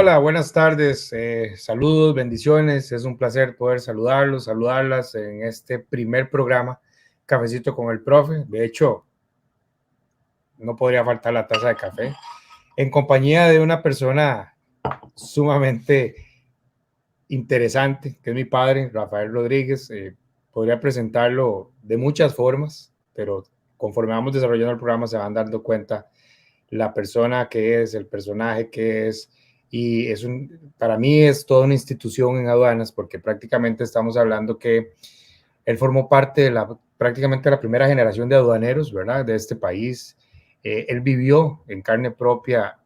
Hola, buenas tardes, saludos, bendiciones, es un placer poder saludarlos, saludarlas en este primer programa, Cafecito con el Profe. De hecho, no podría faltar la taza de café, en compañía de una persona sumamente interesante, que es mi padre, Rafael Rodríguez. Podría presentarlo de muchas formas, pero conforme vamos desarrollando el programa se van dando cuenta la persona que es, el personaje que es, y para mí es toda una institución en aduanas, porque prácticamente estamos hablando que él formó parte de prácticamente la primera generación de aduaneros, ¿verdad?, de este país. Él vivió en carne propia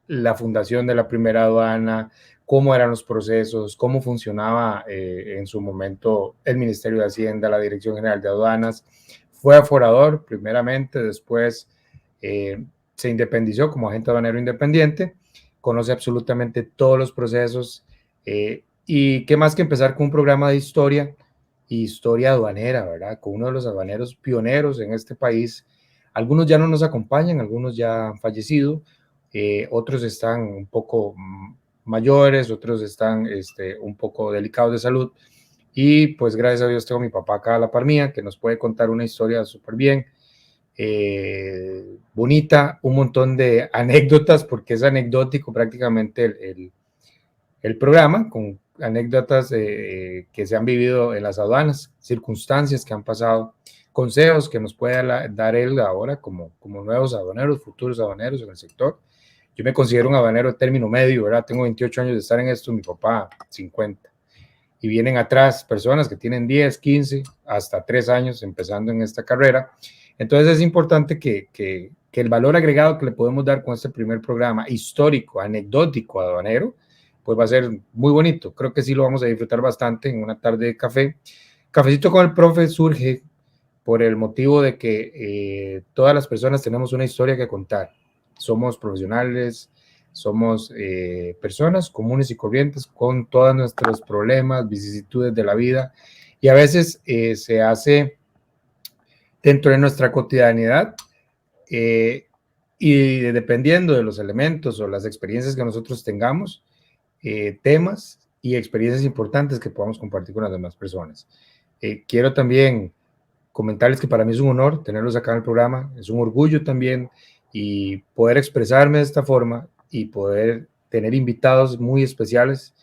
la fundación de la primera aduana, cómo eran los procesos, cómo funcionaba en su momento el Ministerio de Hacienda, la Dirección General de Aduanas. Fue aforador primeramente, después se independizó como agente aduanero independiente, conoce absolutamente todos los procesos y qué más que empezar con un programa de historia aduanera, ¿verdad? Con uno de los aduaneros pioneros en este país. Algunos ya no nos acompañan, algunos ya han fallecido, otros están un poco mayores, otros están un poco delicados de salud. Y pues gracias a Dios tengo a mi papá acá a la par mía, que nos puede contar una historia súper bien, bonita, un montón de anécdotas, porque es anecdótico prácticamente el programa, con anécdotas que se han vivido en las aduanas, circunstancias que han pasado, consejos que nos puede dar él ahora como nuevos aduaneros, futuros aduaneros en el sector. Yo me considero un aduanero de término medio, ¿verdad? Tengo 28 años de estar en esto, mi papá 50. Y vienen atrás personas que tienen 10, 15, hasta 3 años empezando en esta carrera. Entonces es importante que el valor agregado que le podemos dar con este primer programa histórico, anecdótico, aduanero, pues va a ser muy bonito. Creo que sí lo vamos a disfrutar bastante en una tarde de café. Cafecito con el Profe surge por el motivo de que todas las personas tenemos una historia que contar. Somos profesionales, somos personas comunes y corrientes con todos nuestros problemas, vicisitudes de la vida, y a veces se hace dentro de nuestra cotidianidad, y dependiendo de los elementos o las experiencias que nosotros tengamos, temas y experiencias importantes que podamos compartir con las demás personas. Quiero también comentarles que para mí es un honor tenerlos acá en el programa, es un orgullo también, y poder expresarme de esta forma y poder tener invitados muy especiales.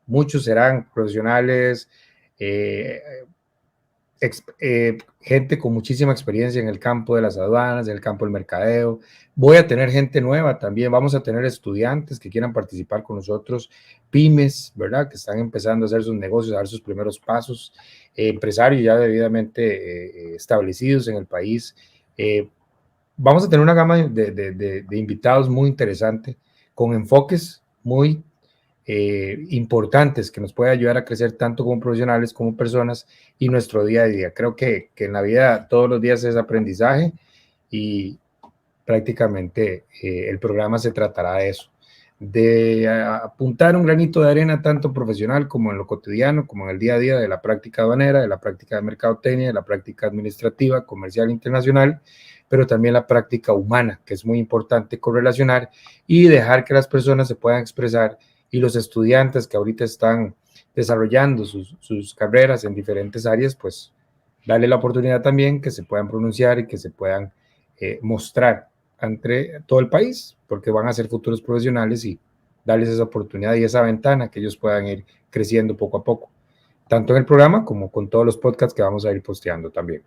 Muchos serán profesionales, eh, gente con muchísima experiencia en el campo de las aduanas, en el campo del mercadeo. Voy a tener gente nueva también, vamos a tener estudiantes que quieran participar con nosotros, pymes, ¿verdad?, que están empezando a hacer sus negocios, a dar sus primeros pasos, empresarios ya debidamente establecidos en el país. Vamos a tener una gama de invitados muy interesante, con enfoques muy importantes que nos puede ayudar a crecer tanto como profesionales como personas y nuestro día a día. Creo que en la vida todos los días es aprendizaje, y prácticamente el programa se tratará de eso, de apuntar un granito de arena tanto profesional como en lo cotidiano, como en el día a día de la práctica aduanera, de la práctica de mercadotecnia, de la práctica administrativa, comercial internacional, pero también la práctica humana, que es muy importante correlacionar y dejar que las personas se puedan expresar, y los estudiantes que ahorita están desarrollando sus carreras en diferentes áreas, pues darle la oportunidad también que se puedan pronunciar y que se puedan mostrar ante todo el país, porque van a ser futuros profesionales, y darles esa oportunidad y esa ventana que ellos puedan ir creciendo poco a poco, tanto en el programa como con todos los podcasts que vamos a ir posteando también.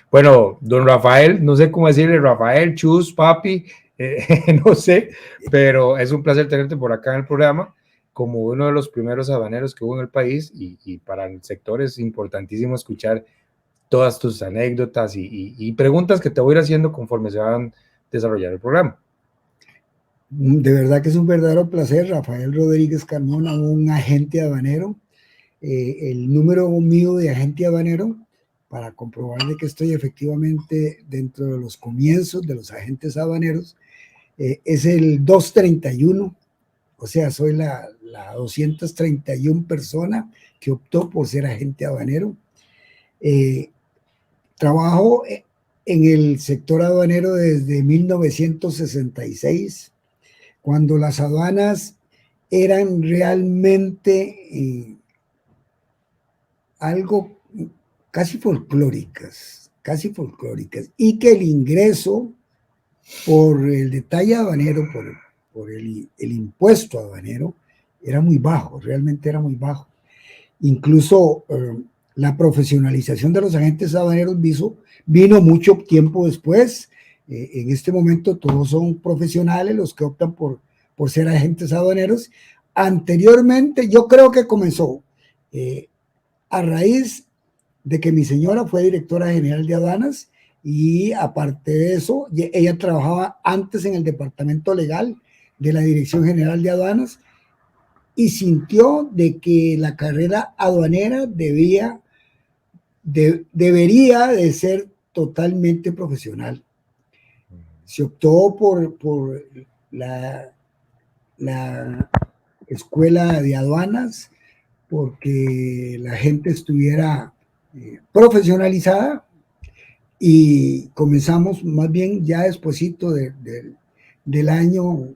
Bueno, don Rafael, no sé cómo decirle, Rafael, Chus, papi, no sé, pero es un placer tenerte por acá en el programa como uno de los primeros aduaneros que hubo en el país, y para el sector es importantísimo escuchar todas tus anécdotas y preguntas que te voy a ir haciendo conforme se van a desarrollar el programa. De verdad que es un verdadero placer, Rafael Rodríguez Carmona, un agente aduanero. El número mío de agente aduanero, para comprobar de que estoy efectivamente dentro de los comienzos de los agentes aduaneros, es el 231, o sea, soy la 231 persona que optó por ser agente aduanero. Trabajo en el sector aduanero desde 1966, cuando las aduanas eran realmente algo casi folclóricas, y que el ingreso por el detalle aduanero, por el impuesto aduanero, era muy bajo, realmente era muy bajo. Incluso la profesionalización de los agentes aduaneros vino mucho tiempo después. En este momento todos son profesionales los que optan por ser agentes aduaneros. Anteriormente yo creo que comenzó a raíz de que mi señora fue directora general de aduanas y aparte de eso, ella trabajaba antes en el departamento legal de la Dirección General de Aduanas y sintió de que la carrera aduanera debería de ser totalmente profesional. Se optó por la escuela de aduanas porque la gente estuviera profesionalizada y comenzamos más bien ya despuesito del año,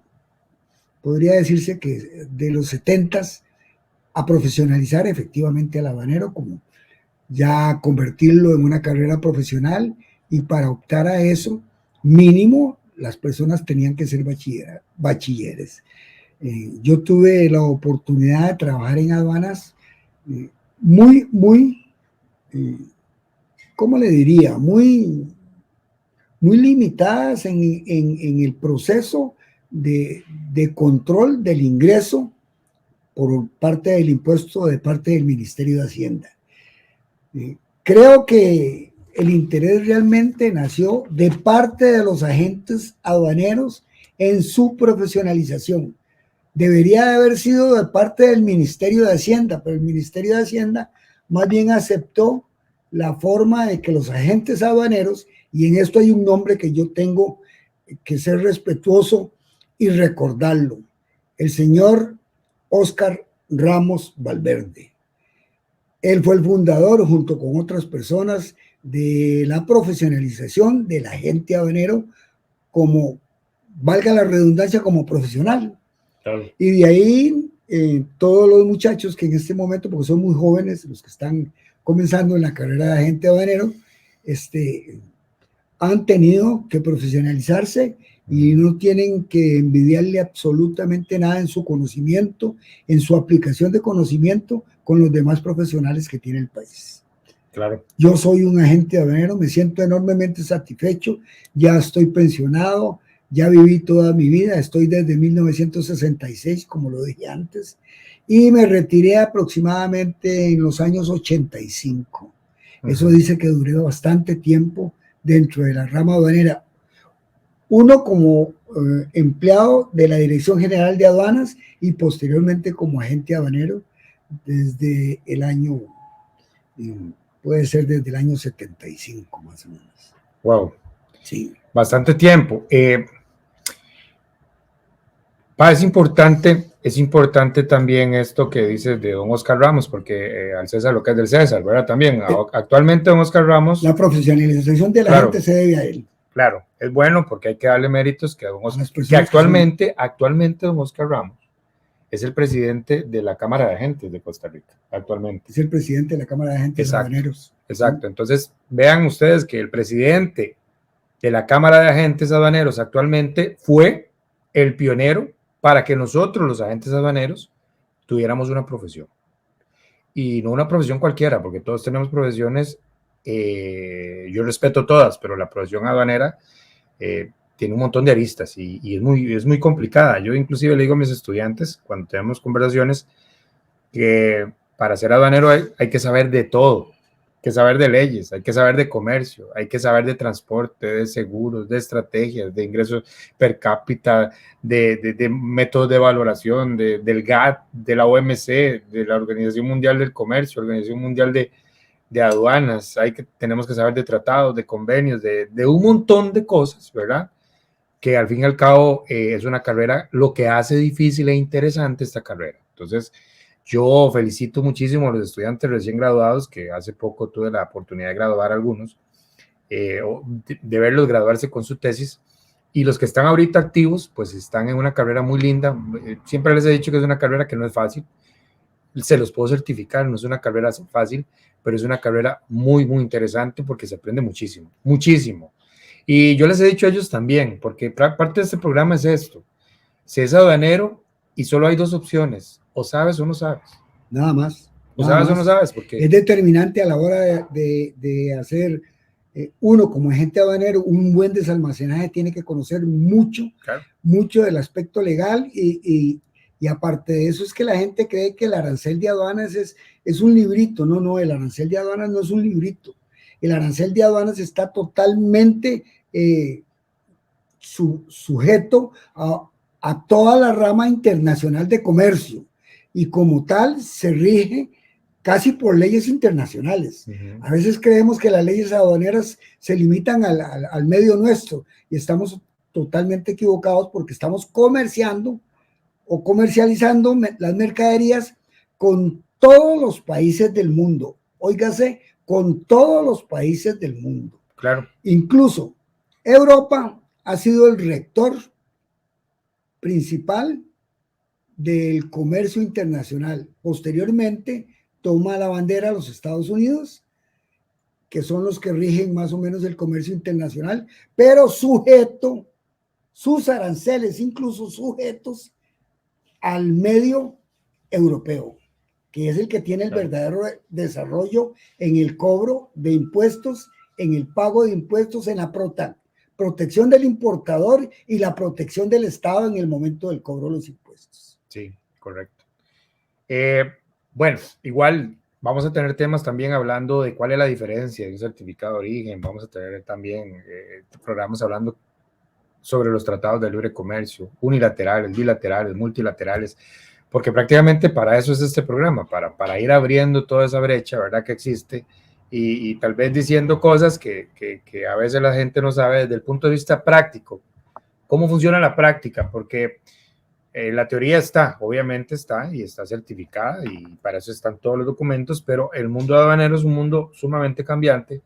podría decirse que de los 70s, a profesionalizar efectivamente al habanero, como ya convertirlo en una carrera profesional, y para optar a eso, mínimo, las personas tenían que ser bachilleres. Yo tuve la oportunidad de trabajar en aduanas muy, ¿cómo le diría? Muy limitadas en el proceso de control del ingreso por parte del impuesto de parte del Ministerio de Hacienda. Creo que el interés realmente nació de parte de los agentes aduaneros en su profesionalización. Debería de haber sido de parte del Ministerio de Hacienda, pero el Ministerio de Hacienda más bien aceptó la forma de que los agentes aduaneros, y en esto hay un nombre que yo tengo que ser respetuoso y recordarlo, el señor Óscar Ramos Valverde. Él fue el fundador, junto con otras personas, de la profesionalización del agente aduanero como, valga la redundancia, como profesional. Claro. Y de ahí todos los muchachos que en este momento, porque son muy jóvenes, los que están comenzando en la carrera de agente aduanero, han tenido que profesionalizarse y no tienen que envidiarle absolutamente nada en su conocimiento, en su aplicación de conocimiento con los demás profesionales que tiene el país. Claro. Yo soy un agente aduanero, me siento enormemente satisfecho, ya estoy pensionado, ya viví toda mi vida, estoy desde 1966, como lo dije antes, y me retiré aproximadamente en los años 85. Eso dice que duré bastante tiempo dentro de la rama aduanera. Uno como empleado de la Dirección General de Aduanas y posteriormente como agente aduanero desde el año, puede ser desde el año 75 más o menos. Wow. Sí. Bastante tiempo. Es importante también esto que dices de don Óscar Ramos, porque al César lo que es del César, ¿verdad? También, actualmente don Óscar Ramos... La profesionalización de la gente se debe a él. Claro, es bueno porque hay que darle méritos que a don Óscar, que actualmente don Óscar Ramos es el presidente de la Cámara de Agentes de Costa Rica, actualmente. Es el presidente de la Cámara de Agentes Aduaneros. Exacto, entonces vean ustedes que el presidente de la Cámara de Agentes Aduaneros actualmente fue el pionero para que nosotros, los agentes aduaneros, tuviéramos una profesión. Y no una profesión cualquiera, porque todos tenemos profesiones, yo respeto todas, pero la profesión aduanera tiene un montón de aristas y es muy complicada. Yo inclusive le digo a mis estudiantes, cuando tenemos conversaciones, que para ser aduanero hay que saber de todo. Hay que saber de leyes, hay que saber de comercio, hay que saber de transporte, de seguros, de estrategias, de ingresos per cápita, de métodos de valoración, del GATT, de la OMC, de la Organización Mundial del Comercio, Organización Mundial de Aduanas. Tenemos que saber de tratados, de convenios, de un montón de cosas, ¿verdad? Que al fin y al cabo es una carrera, lo que hace difícil e interesante esta carrera. Entonces, yo felicito muchísimo a los estudiantes recién graduados, que hace poco tuve la oportunidad de graduar a algunos, de verlos graduarse con su tesis, Y los que están ahorita activos, pues están en una carrera muy linda. Siempre les he dicho que es una carrera que no es fácil. Se los puedo certificar, no es una carrera fácil, pero es una carrera muy, muy interesante porque se aprende muchísimo, muchísimo. Y yo les he dicho a ellos también, porque parte de este programa es esto. Si es aduanero y solo hay dos opciones, o sabes o no sabes. Nada más. O sabes o no sabes, porque es determinante a la hora de hacer uno como agente aduanero, un buen desalmacenaje tiene que conocer mucho, claro, mucho del aspecto legal y aparte de eso es que la gente cree que el arancel de aduanas es un librito. No, el arancel de aduanas no es un librito. El arancel de aduanas está totalmente sujeto a toda la rama internacional de comercio y como tal se rige casi por leyes internacionales. A veces creemos que las leyes aduaneras se limitan al medio nuestro y estamos totalmente equivocados porque estamos comerciando o comercializando las mercaderías con todos los países del mundo. Óigase, con todos los países del mundo. Claro. Incluso Europa ha sido el rector principal del comercio internacional. Posteriormente toma la bandera a los Estados Unidos, que son los que rigen más o menos el comercio internacional, pero sujeto, sus aranceles incluso sujetos al medio europeo, que es el que tiene el verdadero desarrollo en el cobro de impuestos, en el pago de impuestos, en la protección del importador y la protección del Estado en el momento del cobro de los impuestos. Sí, correcto. Bueno, igual vamos a tener temas también hablando de cuál es la diferencia de un certificado de origen. Vamos a tener también programas hablando sobre los tratados de libre comercio, unilaterales, bilaterales, multilaterales, porque prácticamente para eso es este programa, para ir abriendo toda esa brecha, ¿verdad?, que existe y tal vez diciendo cosas que a veces la gente no sabe desde el punto de vista práctico. ¿Cómo funciona la práctica? Porque la teoría está, obviamente está, y está certificada, y para eso están todos los documentos, pero el mundo aduanero es un mundo sumamente cambiante,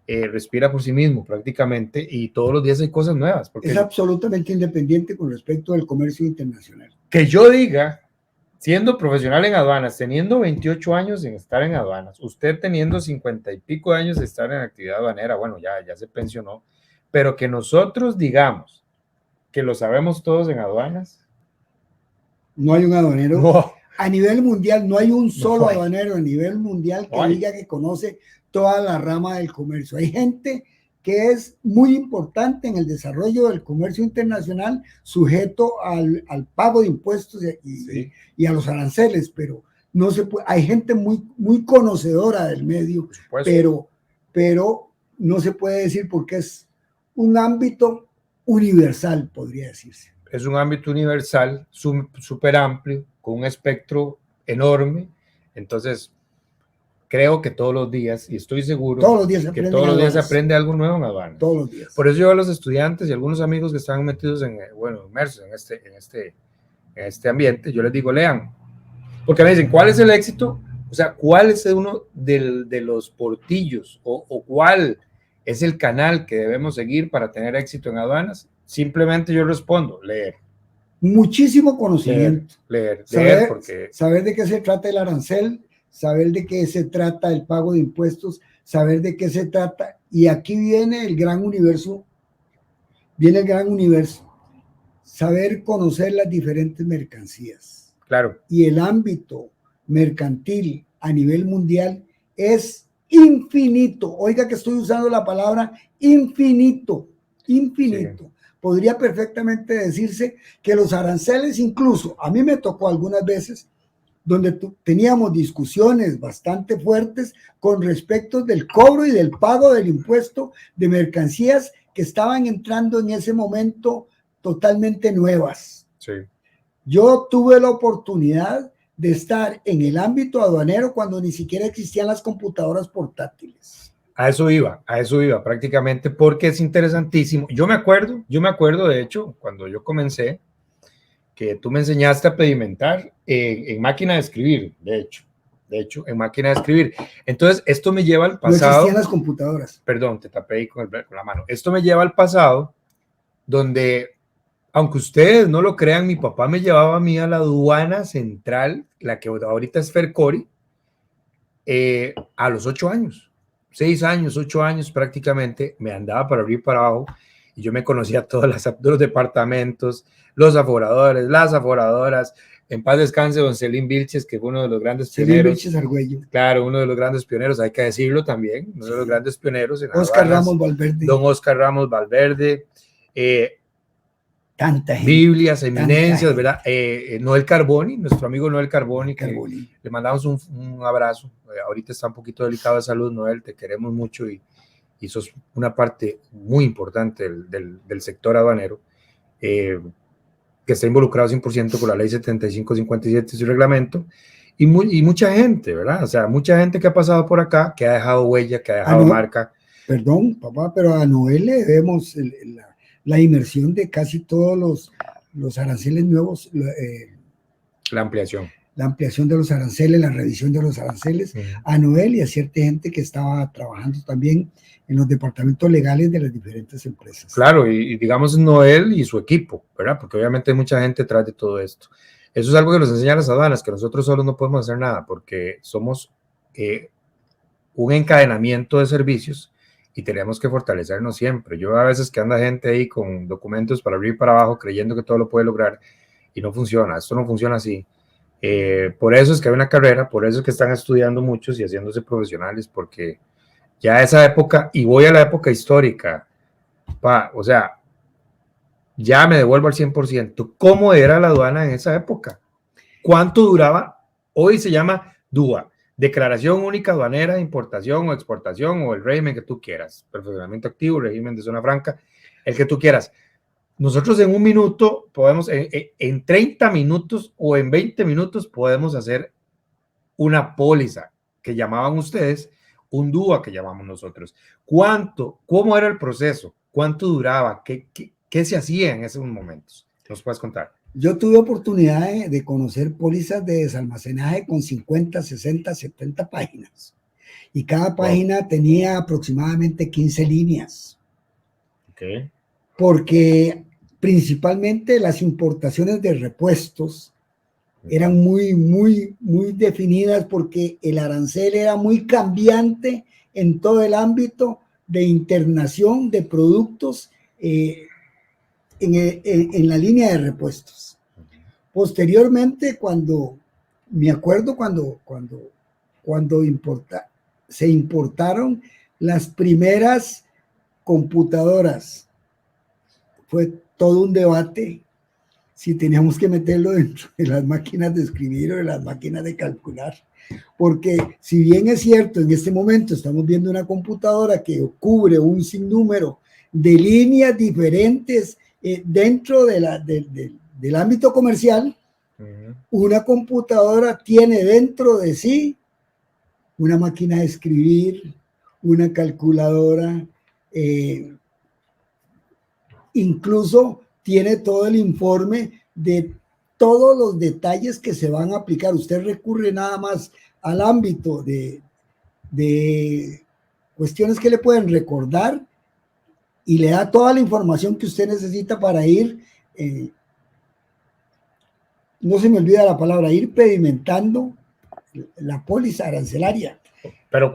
respira por sí mismo prácticamente, y todos los días hay cosas nuevas. Porque es absolutamente independiente con respecto al comercio internacional. Que yo diga, siendo profesional en aduanas, teniendo 28 años en estar en aduanas, usted teniendo 50 y pico de años de estar en actividad aduanera, bueno, ya se pensionó, pero que nosotros digamos que lo sabemos todos en aduanas. No hay un aduanero. No. A nivel mundial, no hay un solo aduanero a nivel mundial que diga que conoce toda la rama del comercio. Hay gente que es muy importante en el desarrollo del comercio internacional, sujeto al pago de impuestos y a los aranceles, pero no se puede, hay gente muy conocedora del medio, pero no se puede decir porque es un ámbito universal, podría decirse. Es un ámbito universal, súper amplio, con un espectro enorme. Entonces, creo que todos los días, y estoy seguro que todos los días se aprende algo nuevo en aduanas. Todos los días. Por eso yo a los estudiantes y algunos amigos que están metidos inmersos en este ambiente, yo les digo, lean. Porque me dicen, ¿cuál es el éxito? O sea, ¿cuál es uno de los portillos o cuál es el canal que debemos seguir para tener éxito en aduanas? Simplemente yo respondo, leer. Muchísimo conocimiento. Leer, porque saber de qué se trata el arancel, saber de qué se trata el pago de impuestos, saber de qué se trata. Y aquí viene el gran universo. Saber conocer las diferentes mercancías. Claro. Y el ámbito mercantil a nivel mundial es infinito. Oiga que estoy usando la palabra infinito. Sí. Podría perfectamente decirse que los aranceles, incluso a mí me tocó algunas veces donde teníamos discusiones bastante fuertes con respecto del cobro y del pago del impuesto de mercancías que estaban entrando en ese momento totalmente nuevas. Sí. Yo tuve la oportunidad de estar en el ámbito aduanero cuando ni siquiera existían las computadoras portátiles. A eso iba prácticamente, porque es interesantísimo. Yo me acuerdo de hecho, cuando yo comencé, que tú me enseñaste a pedimentar en máquina de escribir, de hecho, en máquina de escribir. Entonces, esto me lleva al pasado. No existían las computadoras. Perdón, te tapé ahí con la mano. Esto me lleva al pasado, donde, aunque ustedes no lo crean, mi papá me llevaba a mí a la aduana central, la que ahorita es Fercori, a los 8 años, 6 años, 8 años prácticamente, me andaba para arriba y para abajo, y yo me conocía todos los departamentos, los aforadores, las aforadoras. En paz descanse don Celín Vilches, que fue uno de los grandes pioneros. Celín Vilches Argüello. Claro, uno de los grandes pioneros, hay que decirlo también, uno de los grandes pioneros en Oscar Ramos Valverde. Don Oscar Ramos Valverde. Tanta gente. Biblias, eminencias, ¿verdad? Noel Carboni, nuestro amigo Noel Carboni, que le mandamos un abrazo. Ahorita está un poquito delicado de salud, Noel, te queremos mucho y sos una parte muy importante del sector aduanero, que está involucrado 100% con la ley 7557 y su reglamento, y mucha gente, ¿verdad? O sea, mucha gente que ha pasado por acá, que ha dejado huella, que ha dejado marca. Perdón, papá, pero a Noel le debemos la inmersión de casi todos los aranceles nuevos. La ampliación. La ampliación de los aranceles, la revisión de los aranceles, a Noel y a cierta gente que estaba trabajando también en los departamentos legales de las diferentes empresas. Claro, y digamos Noel y su equipo, ¿verdad? Porque obviamente hay mucha gente detrás de todo esto. Eso es algo que nos enseñan las aduanas, que nosotros solos no podemos hacer nada, porque somos un encadenamiento de servicios y tenemos que fortalecernos siempre. Yo a veces que anda gente ahí con documentos para arriba y para abajo creyendo que todo lo puede lograr y no funciona, esto no funciona así. Por eso es que hay una carrera, por eso es que están estudiando muchos y haciéndose profesionales, porque ya esa época, y voy a la época histórica, o sea, ya me devuelvo al 100%. ¿Cómo era la aduana en esa época? ¿Cuánto duraba? Hoy se llama DUA, Declaración Única Aduanera de Importación o Exportación, o el régimen que tú quieras, perfeccionamiento activo, régimen de zona franca, el que tú quieras. Nosotros en un minuto podemos, en 30 minutos o en 20 minutos podemos hacer una póliza que llamaban ustedes, un DUA que llamamos nosotros. ¿Cómo era el proceso? ¿Cuánto duraba? ¿Qué se hacía en esos momentos? ¿Nos puedes contar? Yo tuve oportunidad de conocer pólizas de desalmacenaje con 50, 60, 70 páginas. Y cada página tenía aproximadamente 15 líneas. Okay. Porque principalmente las importaciones de repuestos eran muy definidas, porque el arancel era muy cambiante en todo el ámbito de internación de productos en la línea de repuestos. Posteriormente, me acuerdo cuando se importaron las primeras computadoras, fue todo un debate si teníamos que meterlo dentro de las máquinas de escribir o de las máquinas de calcular. Porque si bien es cierto, en este momento estamos viendo una computadora que cubre un sinnúmero de líneas diferentes dentro del ámbito comercial, una computadora tiene dentro de sí una máquina de escribir, una calculadora, incluso tiene todo el informe de todos los detalles que se van a aplicar. Usted recurre nada más al ámbito de cuestiones que le pueden recordar y le da toda la información que usted necesita para ir, no se me olvida la palabra, ir pedimentando la póliza arancelaria. Pero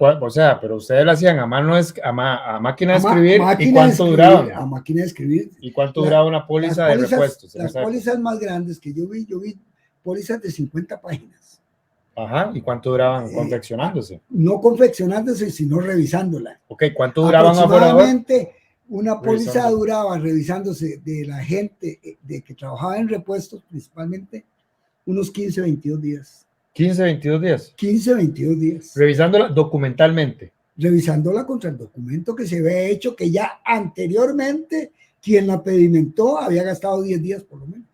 ustedes lo hacían a mano, a máquina de escribir, ¿y cuánto duraban? A máquina de escribir. ¿Y cuánto duraba una póliza de repuestos? Las pólizas más grandes que yo vi pólizas de 50 páginas. Ajá, ¿y cuánto duraban confeccionándose? No confeccionándose, sino revisándola. Ok, ¿cuánto duraban aproximadamente? Una póliza duraba, revisándose de la gente que trabajaba en repuestos, principalmente, unos 15, 22 días. 15, 22 días. 15, 22 días. Revisándola documentalmente. Revisándola contra el documento que se había hecho, que ya anteriormente quien la pedimentó había gastado 10 días por lo menos.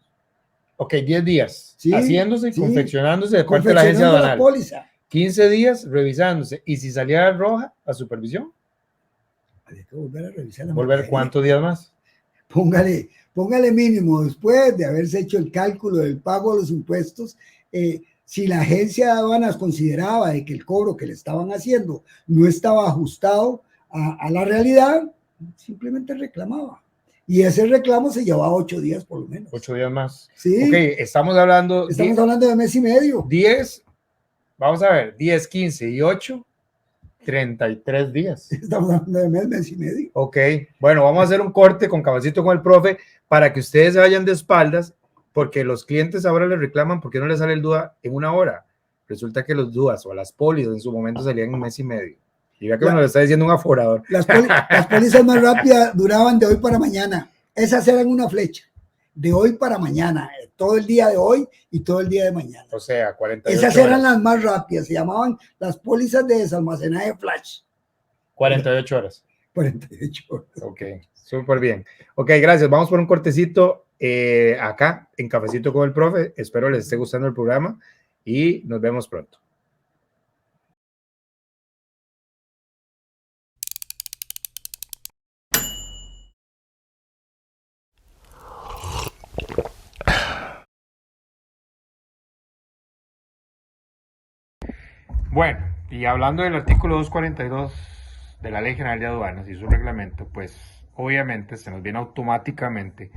Ok, 10 días. Sí, haciéndose y sí, confeccionándose de parte de la agencia aduanal. La póliza. 15 días revisándose. ¿Y si salía roja a supervisión? Había que volver a revisar la ¿Volver cuántos días más? Póngale mínimo, después de haberse hecho el cálculo del pago de los impuestos, si la agencia de aduanas consideraba de que el cobro que le estaban haciendo no estaba ajustado a la realidad, simplemente reclamaba. Y ese reclamo se llevaba 8 días por lo menos. 8 días más. Sí. Ok, estamos hablando de mes y medio. 10, vamos a ver, 10, 15 y 8, 33 días. Estamos hablando de mes y medio. Ok, bueno, vamos a hacer un corte con Cafecito con el Profe para que ustedes se vayan de espaldas, porque los clientes ahora les reclaman por qué no les sale el DUA en 1 hora. Resulta que los DUAs o las pólizas en su momento salían en 1 mes y medio. Y vea que me lo está diciendo un aforador. Las pólizas más rápidas duraban de hoy para mañana. Esas eran una flecha. De hoy para mañana. Todo el día de hoy y todo el día de mañana. O sea, 48 Esas horas. eran las más rápidas. Se llamaban las pólizas de desalmacenaje flash. 48 horas. 48 horas. Ok, súper bien. Ok, gracias. Vamos por un cortecito acá en Cafecito con el Profe. Espero les esté gustando el programa y nos vemos pronto. Bueno, y hablando del artículo 242 de la Ley General de Aduanas y su reglamento, pues obviamente se nos viene automáticamente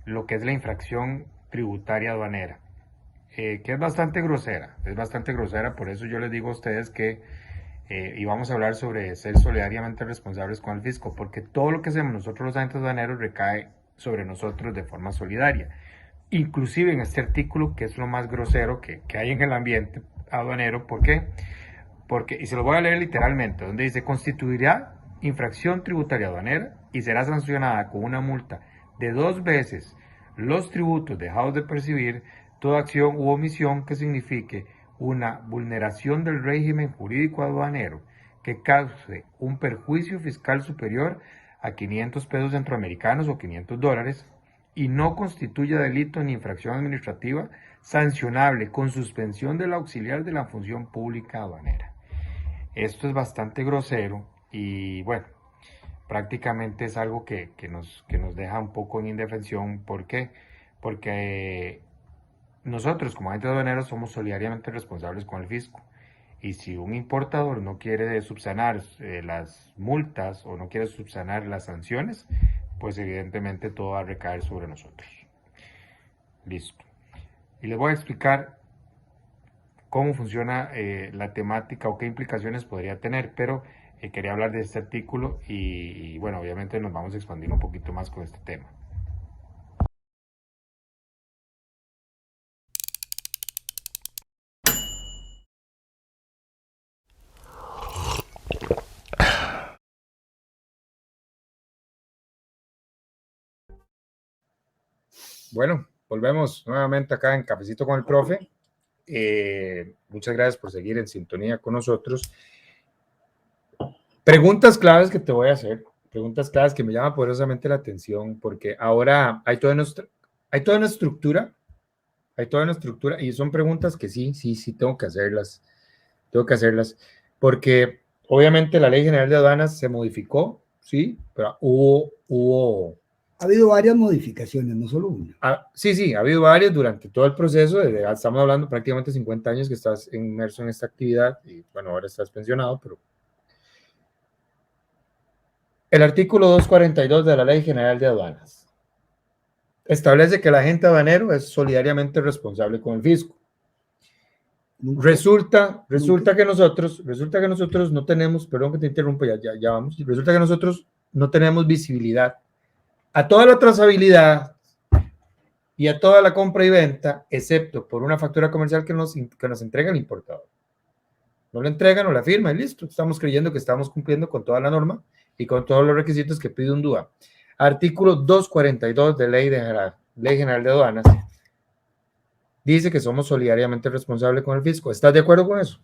lo que es la infracción tributaria aduanera, que es bastante grosera, por eso yo les digo a ustedes que, y vamos a hablar sobre ser solidariamente responsables con el fisco, porque todo lo que hacemos nosotros los agentes aduaneros recae sobre nosotros de forma solidaria, inclusive en este artículo que es lo más grosero que hay en el ambiente aduanero. ¿Por qué? Porque, y se lo voy a leer literalmente, donde dice: constituirá infracción tributaria aduanera y será sancionada con una multa de 2 veces los tributos dejados de percibir toda acción u omisión que signifique una vulneración del régimen jurídico aduanero que cause un perjuicio fiscal superior a 500 pesos centroamericanos o $500 y no constituya delito ni infracción administrativa sancionable con suspensión del auxiliar de la función pública aduanera. Esto es bastante grosero y bueno, prácticamente es algo que nos deja un poco en indefensión. ¿Por qué? Porque nosotros como agentes aduaneros somos solidariamente responsables con el fisco. Y si un importador no quiere subsanar las multas o no quiere subsanar las sanciones, pues evidentemente todo va a recaer sobre nosotros. Listo. Y les voy a explicar cómo funciona la temática o qué implicaciones podría tener, pero quería hablar de este artículo y bueno, obviamente nos vamos a expandir un poquito más con este tema. Bueno, volvemos nuevamente acá en Cafecito con el Profe. Muchas gracias por seguir en sintonía con nosotros. Preguntas claves que te voy a hacer, preguntas claves que me llaman poderosamente la atención, porque ahora hay toda una estructura, y son preguntas que sí tengo que hacerlas, porque obviamente la Ley General de Aduanas se modificó, sí, pero ha habido varias modificaciones, no solo una. Sí, ha habido varias durante todo el proceso, estamos hablando prácticamente 50 años que estás inmerso en esta actividad, y bueno, ahora estás pensionado, pero el artículo 242 de la Ley General de Aduanas establece que el agente aduanero es solidariamente responsable con el fisco. Resulta que nosotros no tenemos, perdón que te interrumpa, ya vamos, resulta que nosotros no tenemos visibilidad a toda la trazabilidad y a toda la compra y venta, excepto por una factura comercial que nos entrega el importador. No la entrega, no la firma y listo. Estamos creyendo que estamos cumpliendo con toda la norma y con todos los requisitos que pide un DUA. Artículo 242 de Ley General de Aduanas dice que somos solidariamente responsables con el fisco. ¿Estás de acuerdo con eso?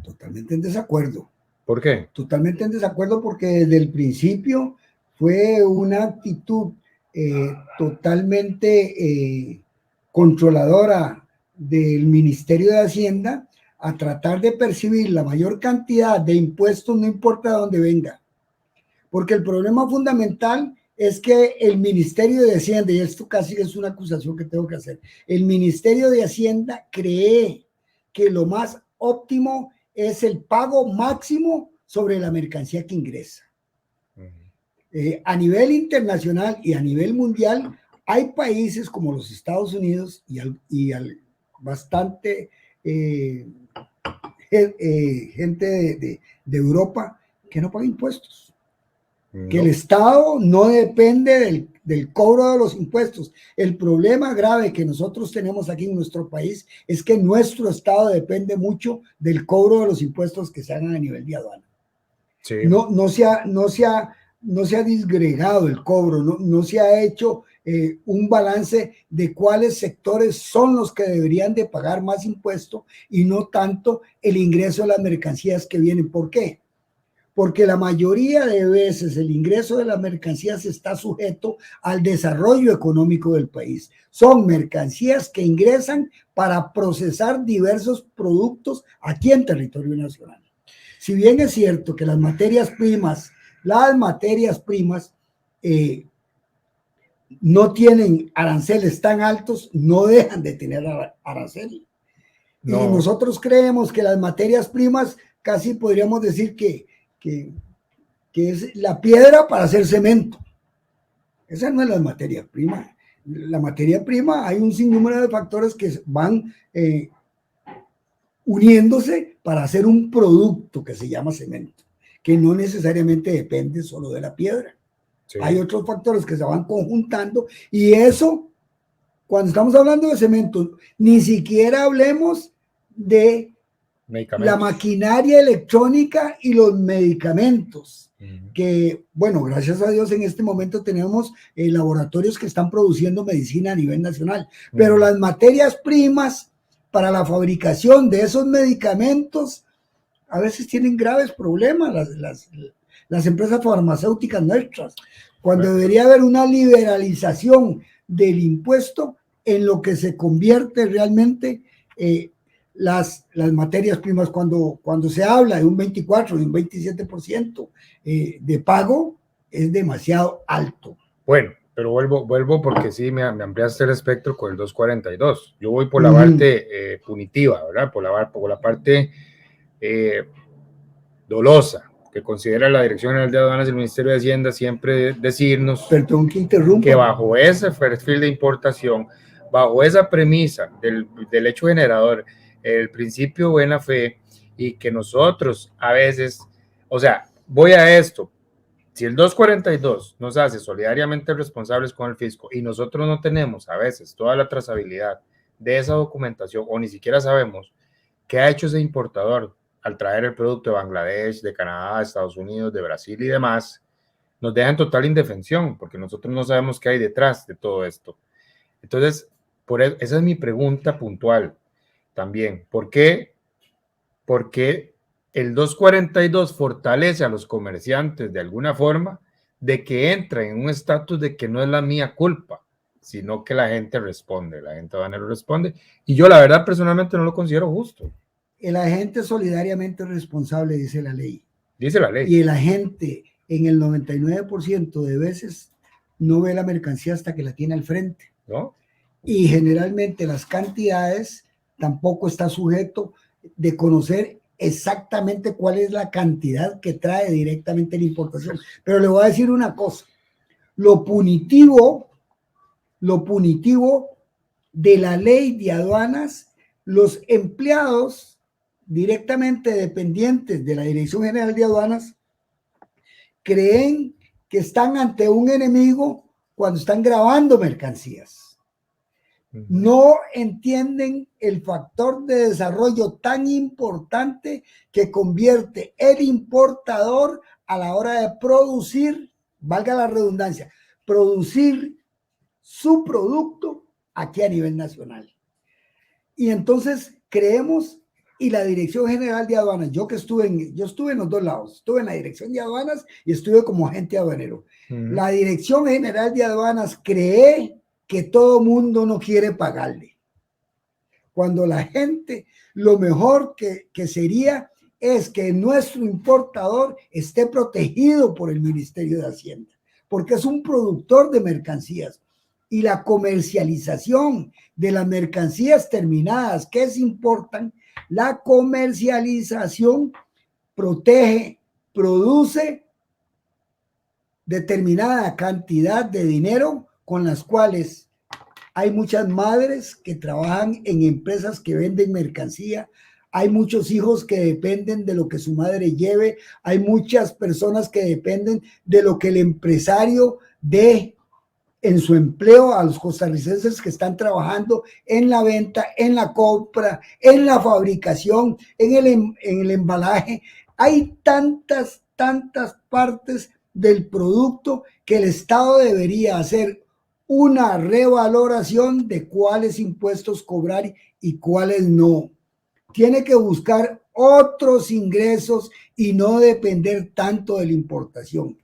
Totalmente en desacuerdo. ¿Por qué? Totalmente en desacuerdo porque desde el principio fue una actitud totalmente controladora del Ministerio de Hacienda a tratar de percibir la mayor cantidad de impuestos, no importa de dónde venga. Porque el problema fundamental es que el Ministerio de Hacienda, y esto casi es una acusación que tengo que hacer, el Ministerio de Hacienda cree que lo más óptimo es el pago máximo sobre la mercancía que ingresa. A nivel internacional y a nivel mundial, hay países como los Estados Unidos bastante gente de Europa que no paga impuestos. No. Que el Estado no depende del cobro de los impuestos. El problema grave que nosotros tenemos aquí en nuestro país es que nuestro Estado depende mucho del cobro de los impuestos que se hagan a nivel de aduana. Sí. No se ha disgregado el cobro, no se ha hecho un balance de cuáles sectores son los que deberían de pagar más impuestos y no tanto el ingreso de las mercancías que vienen. ¿Por qué? Porque la mayoría de veces el ingreso de las mercancías está sujeto al desarrollo económico del país. Son mercancías que ingresan para procesar diversos productos aquí en territorio nacional. Si bien es cierto que las materias primas no tienen aranceles tan altos, no dejan de tener arancel. No. Y nosotros creemos que las materias primas casi podríamos decir que es la piedra para hacer cemento. Esa no es la materia prima. La materia prima, hay un sinnúmero de factores que van uniéndose para hacer un producto que se llama cemento, que no necesariamente depende solo de la piedra. Sí. Hay otros factores que se van conjuntando y eso, cuando estamos hablando de cemento, ni siquiera hablemos de la maquinaria electrónica y los medicamentos, que, bueno, gracias a Dios en este momento tenemos laboratorios que están produciendo medicina a nivel nacional, pero las materias primas para la fabricación de esos medicamentos a veces tienen graves problemas las empresas farmacéuticas nuestras, cuando debería haber una liberalización del impuesto en lo que se convierte realmente las materias primas. Cuando se habla de un 24, de un 27% de pago, es demasiado alto. Bueno, pero vuelvo porque sí me ampliaste el espectro con el 242. Yo voy por la parte punitiva, ¿verdad? Por la parte dolosa, que considera la Dirección General de Aduanas y el Ministerio de Hacienda siempre decirnos que bajo ese perfil de importación, bajo esa premisa del hecho generador, el principio buena fe, y que nosotros a veces, o sea, voy a esto, si el 242 nos hace solidariamente responsables con el fisco y nosotros no tenemos a veces toda la trazabilidad de esa documentación o ni siquiera sabemos qué ha hecho ese importador al traer el producto de Bangladesh, de Canadá, de Estados Unidos, de Brasil y demás, nos deja en total indefensión porque nosotros no sabemos qué hay detrás de todo esto. Entonces, esa es mi pregunta puntual también. ¿Por qué el 242 fortalece a los comerciantes de alguna forma de que entran en un estatus de que no es la mía culpa, sino que la gente responde, la gente aduanero responde? Y yo la verdad personalmente no lo considero justo. El agente solidariamente responsable, dice la ley. Dice la ley. Y el agente en el 99% de veces no ve la mercancía hasta que la tiene al frente. ¿No? Y generalmente las cantidades tampoco está sujeto de conocer exactamente cuál es la cantidad que trae directamente la importación. Pero le voy a decir una cosa, lo punitivo de la ley de aduanas, los empleados directamente dependientes de la Dirección General de Aduanas creen que están ante un enemigo cuando están grabando mercancías. No entienden el factor de desarrollo tan importante que convierte el importador a la hora de producir, valga la redundancia, producir su producto aquí a nivel nacional. Y entonces creemos, y la Dirección General de Aduanas, yo estuve en los dos lados, estuve en la Dirección de Aduanas y estuve como agente aduanero. La Dirección General de Aduanas cree que todo mundo no quiere pagarle, cuando la gente, lo mejor que sería es que nuestro importador esté protegido por el Ministerio de Hacienda, porque es un productor de mercancías, y la comercialización de las mercancías terminadas que se importan, la comercialización protege, produce determinada cantidad de dinero con las cuales hay muchas madres que trabajan en empresas que venden mercancía, hay muchos hijos que dependen de lo que su madre lleve, hay muchas personas que dependen de lo que el empresario dé en su empleo a los costarricenses que están trabajando en la venta, en la compra, en la fabricación, en el embalaje. Hay tantas partes del producto que el Estado debería hacer una revaloración de cuáles impuestos cobrar y cuáles no. Tiene que buscar otros ingresos y no depender tanto de la importación.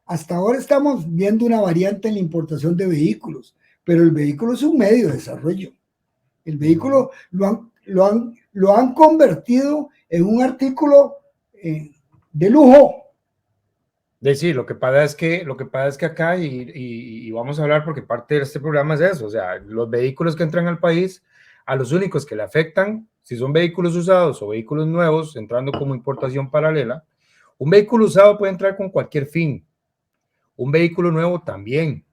Hasta ahora estamos viendo una variante en la importación de vehículos, pero el vehículo es un medio de desarrollo. El vehículo lo han convertido en un artículo de lujo. Sí, lo que pasa es que acá, y vamos a hablar porque parte de este programa es eso, o sea, los vehículos que entran al país, a los únicos que le afectan, si son vehículos usados o vehículos nuevos, entrando como importación paralela, un vehículo usado puede entrar con cualquier fin, un vehículo nuevo también,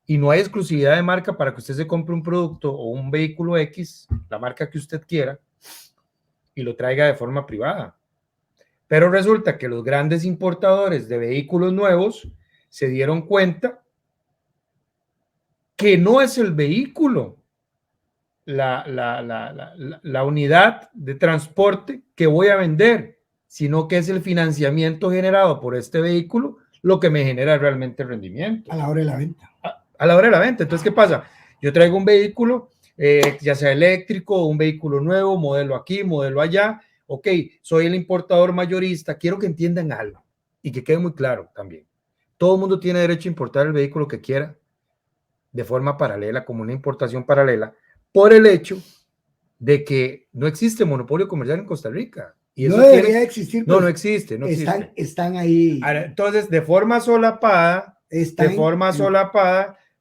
y no hay exclusividad de marca para que usted se compre un producto o un vehículo X, la marca que usted quiera, y lo traiga de forma privada. Pero resulta que los grandes importadores de vehículos nuevos se dieron cuenta que no es el vehículo la unidad de transporte que voy a vender, sino que es el financiamiento generado por este vehículo lo que me genera realmente rendimiento. A la hora de la venta. A la hora de la venta. Entonces, ¿qué pasa? Yo traigo un vehículo, ya sea eléctrico, un vehículo nuevo, modelo aquí, modelo allá. Ok, soy el importador mayorista. Quiero que entiendan algo y que quede muy claro también. Todo el mundo tiene derecho a importar el vehículo que quiera de forma paralela, como una importación paralela, por el hecho de que no existe monopolio comercial en Costa Rica. Y eso no debería existir. No, no existe. Están ahí. Entonces, de forma solapada,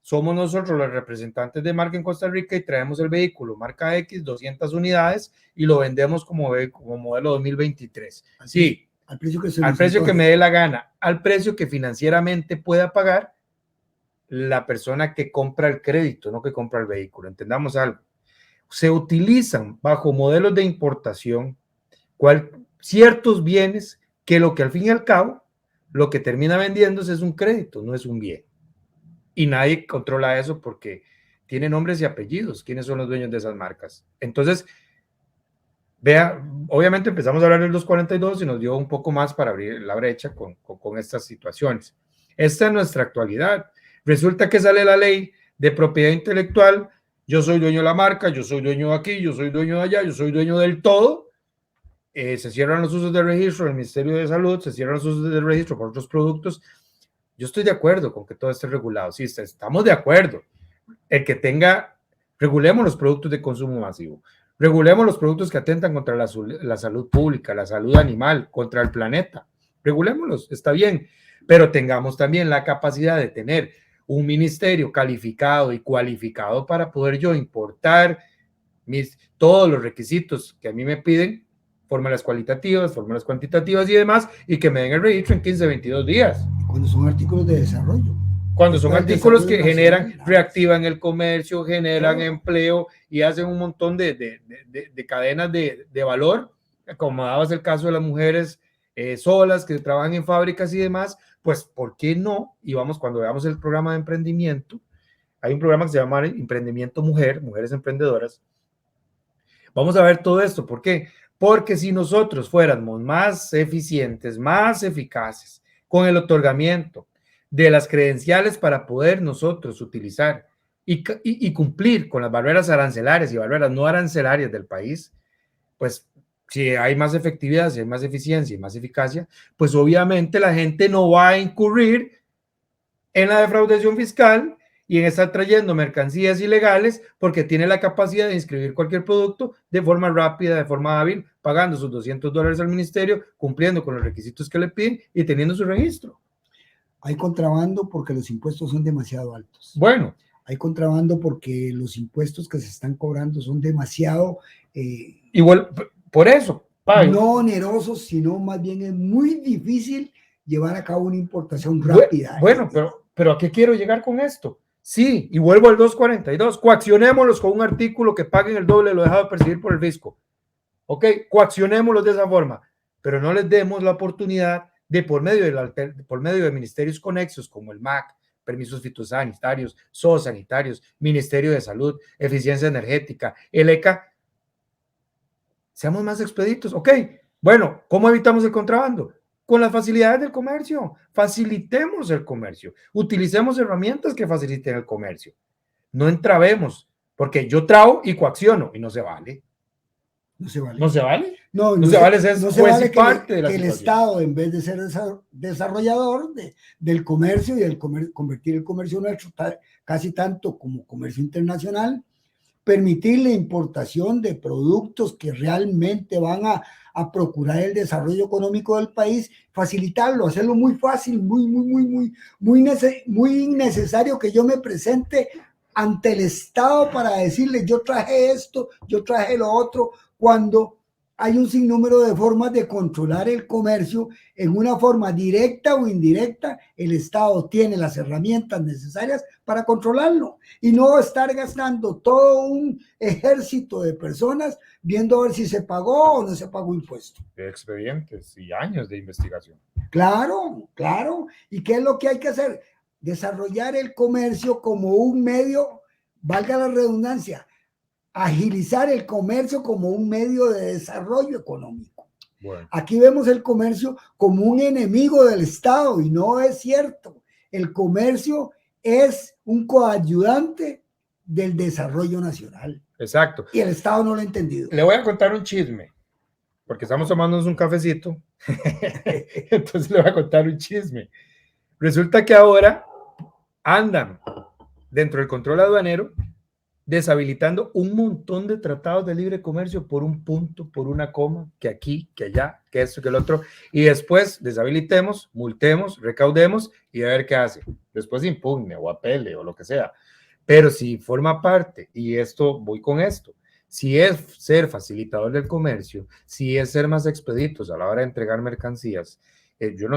somos nosotros los representantes de marca en Costa Rica y traemos el vehículo marca X, 200 unidades, y lo vendemos como modelo 2023. Sí, al precio que me dé la gana, al precio que financieramente pueda pagar la persona que compra el crédito, no que compra el vehículo. Entendamos algo. Se utilizan bajo modelos de importación ciertos bienes que lo que al fin y al cabo lo que termina vendiéndose es un crédito, no es un bien. Y nadie controla eso porque tiene nombres y apellidos. ¿Quiénes son los dueños de esas marcas? Entonces, vea, obviamente empezamos a hablar del 242 y nos dio un poco más para abrir la brecha con estas situaciones. Esta es nuestra actualidad. Resulta que sale la ley de propiedad intelectual. Yo soy dueño de la marca, yo soy dueño de aquí, yo soy dueño de allá, yo soy dueño del todo. Se cierran los usos de registro del Ministerio de Salud, se cierran los usos de registro por otros productos. Yo estoy de acuerdo con que todo esté regulado. Sí, estamos de acuerdo. Regulemos los productos de consumo masivo. Regulemos los productos que atentan contra la salud pública, la salud animal, contra el planeta. Regulémoslos, está bien. Pero tengamos también la capacidad de tener un ministerio calificado y cualificado para poder yo importar todos los requisitos que a mí me piden, fórmulas cualitativas, fórmulas cuantitativas y demás, y que me den el registro en 15, 22 días. Cuando son artículos de desarrollo. Cuando son artículos que generan, reactivan el comercio, generan empleo y hacen un montón de cadenas de valor, como dabas el caso de las mujeres solas que trabajan en fábricas y demás, pues ¿por qué no? Y vamos, cuando veamos el programa de emprendimiento, hay un programa que se llama Emprendimiento Mujer, Mujeres Emprendedoras. Vamos a ver todo esto. ¿Por qué? Porque si nosotros fuéramos más eficientes, más eficaces con el otorgamiento de las credenciales para poder nosotros utilizar y cumplir con las barreras arancelarias y barreras no arancelarias del país, pues si hay más efectividad, si hay más eficiencia y más eficacia, pues obviamente la gente no va a incurrir en la defraudación fiscal y en estar trayendo mercancías ilegales porque tiene la capacidad de inscribir cualquier producto de forma rápida, de forma hábil, pagando sus $200 al ministerio, cumpliendo con los requisitos que le piden y teniendo su registro. Hay contrabando porque los impuestos son demasiado altos. Bueno. Hay contrabando porque los impuestos que se están cobrando son demasiado... igual, por eso. No onerosos, sino más bien es muy difícil llevar a cabo una importación rápida. Bueno, pero ¿a qué quiero llegar con esto? Sí, y vuelvo al 242, coaccionémoslos con un artículo que paguen el doble de lo dejado de percibir por el fisco. Ok, coaccionémoslos de esa forma, pero no les demos la oportunidad de por medio de ministerios conexos como el MAC, permisos fitosanitarios, zoosanitarios, Ministerio de Salud, Eficiencia Energética, el ECA, seamos más expeditos. Ok, bueno, ¿cómo evitamos el contrabando? Con las facilidades del comercio, facilitemos el comercio, utilicemos herramientas que faciliten el comercio, no entravemos, porque yo trabo y coacciono y no se vale. No se vale. ¿No se vale? No se vale, no se vale parte de la que el Estado, en vez de ser desarrollador del comercio y convertir el comercio nuestro casi tanto como comercio internacional, permitir la importación de productos que realmente van a procurar el desarrollo económico del país, facilitarlo, hacerlo muy fácil, muy innecesario que yo me presente ante el Estado para decirle yo traje esto, yo traje lo otro, cuando hay un sinnúmero de formas de controlar el comercio en una forma directa o indirecta. El Estado tiene las herramientas necesarias para controlarlo y no estar gastando todo un ejército de personas viendo a ver si se pagó o no se pagó impuesto. Expedientes y años de investigación. Claro, claro. ¿Y qué es lo que hay que hacer? Desarrollar el comercio como un medio, valga la redundancia, agilizar el comercio como un medio de desarrollo económico. Bueno. Aquí vemos el comercio como un enemigo del Estado y no es cierto. El comercio es un coayudante del desarrollo nacional. Exacto. Y el Estado no lo ha entendido. Le voy a contar un chisme, porque estamos tomándonos un cafecito. Entonces le voy a contar un chisme. Resulta que ahora andan dentro del control aduanero deshabilitando un montón de tratados de libre comercio por un punto, por una coma, que aquí, que allá, que esto, que el otro, y después deshabilitemos, multemos, recaudemos y a ver qué hace. Después impugne o apele o lo que sea. Pero si forma parte, y esto, voy con esto, si es ser facilitador del comercio, si es ser más expeditos a la hora de entregar mercancías, yo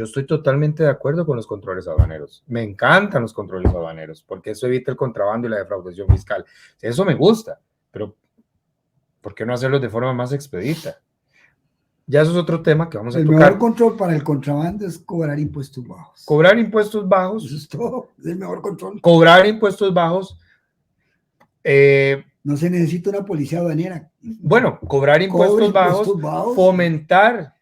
estoy totalmente de acuerdo con los controles aduaneros. Me encantan los controles aduaneros porque eso evita el contrabando y la defraudación fiscal. Eso me gusta, pero ¿por qué no hacerlo de forma más expedita? Ya eso es otro tema que vamos a tocar. El mejor control para el contrabando es cobrar impuestos bajos. Cobrar impuestos bajos. Eso es todo, es el mejor control. Cobrar impuestos bajos. No se necesita una policía aduanera. Bueno, cobrar impuestos bajos, fomentar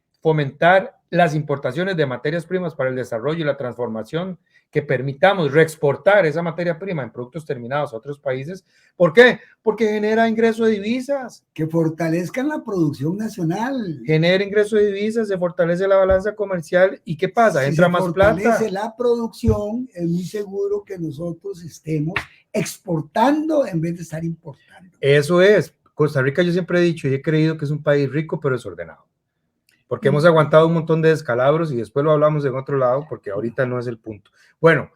las importaciones de materias primas para el desarrollo y la transformación, que permitamos reexportar esa materia prima en productos terminados a otros países. ¿Por qué? Porque genera ingreso de divisas. Que fortalezcan la producción nacional. Genera ingreso de divisas, se fortalece la balanza comercial. ¿Y qué pasa? Si entra más plata. Si fortalece la producción, es muy seguro que nosotros estemos exportando en vez de estar importando. Eso es. Costa Rica, yo siempre he dicho y he creído que es un país rico pero desordenado. Porque hemos aguantado un montón de descalabros y después lo hablamos en otro lado porque ahorita no es el punto. Bueno,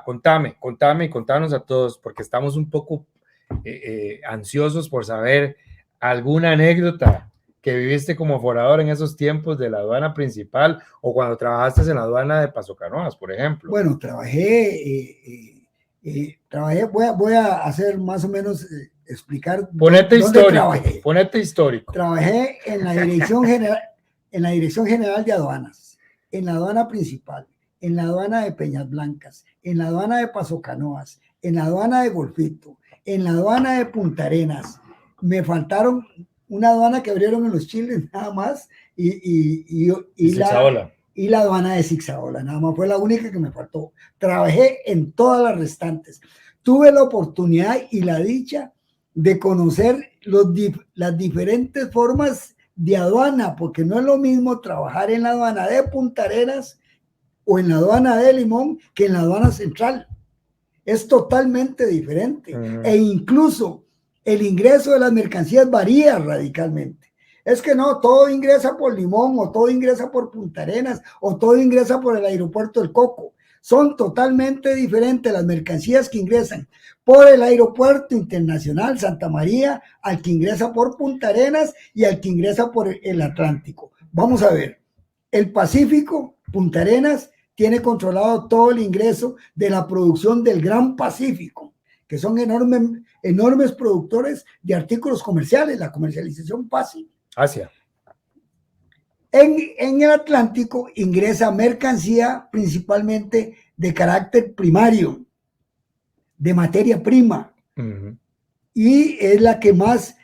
contame y contanos a todos porque estamos un poco ansiosos por saber alguna anécdota que viviste como forador en esos tiempos de la aduana principal o cuando trabajaste en la aduana de Paso Canoas, por ejemplo. Bueno, trabajé, voy a hacer más o menos explicar. Ponete histórico. Trabajé en la Dirección General de Aduanas, en la aduana principal, en la aduana de Peñas Blancas, en la aduana de Paso Canoas, en la aduana de Golfito, en la aduana de Punta Arenas. Me faltaron una aduana que abrieron en Los Chiles nada más y la aduana de Zixaola, nada más fue la única que me faltó. Trabajé en todas las restantes. Tuve la oportunidad y la dicha de conocer las diferentes formas de aduana, porque no es lo mismo trabajar en la aduana de Punta Arenas o en la aduana de Limón que en la aduana central. Es totalmente diferente. E incluso el ingreso de las mercancías varía radicalmente. Es que no, todo ingresa por Limón o todo ingresa por Punta Arenas o todo ingresa por el aeropuerto del Coco. Son totalmente diferentes las mercancías que ingresan por el aeropuerto internacional Santa María, al que ingresa por Punta Arenas y al que ingresa por el Atlántico. Vamos a ver, el Pacífico Punta Arenas tiene controlado todo el ingreso de la producción del Gran Pacífico, que son enormes productores de artículos comerciales, la comercialización fácil. Asia. En el Atlántico ingresa mercancía principalmente de carácter primario, de materia prima, y es la que más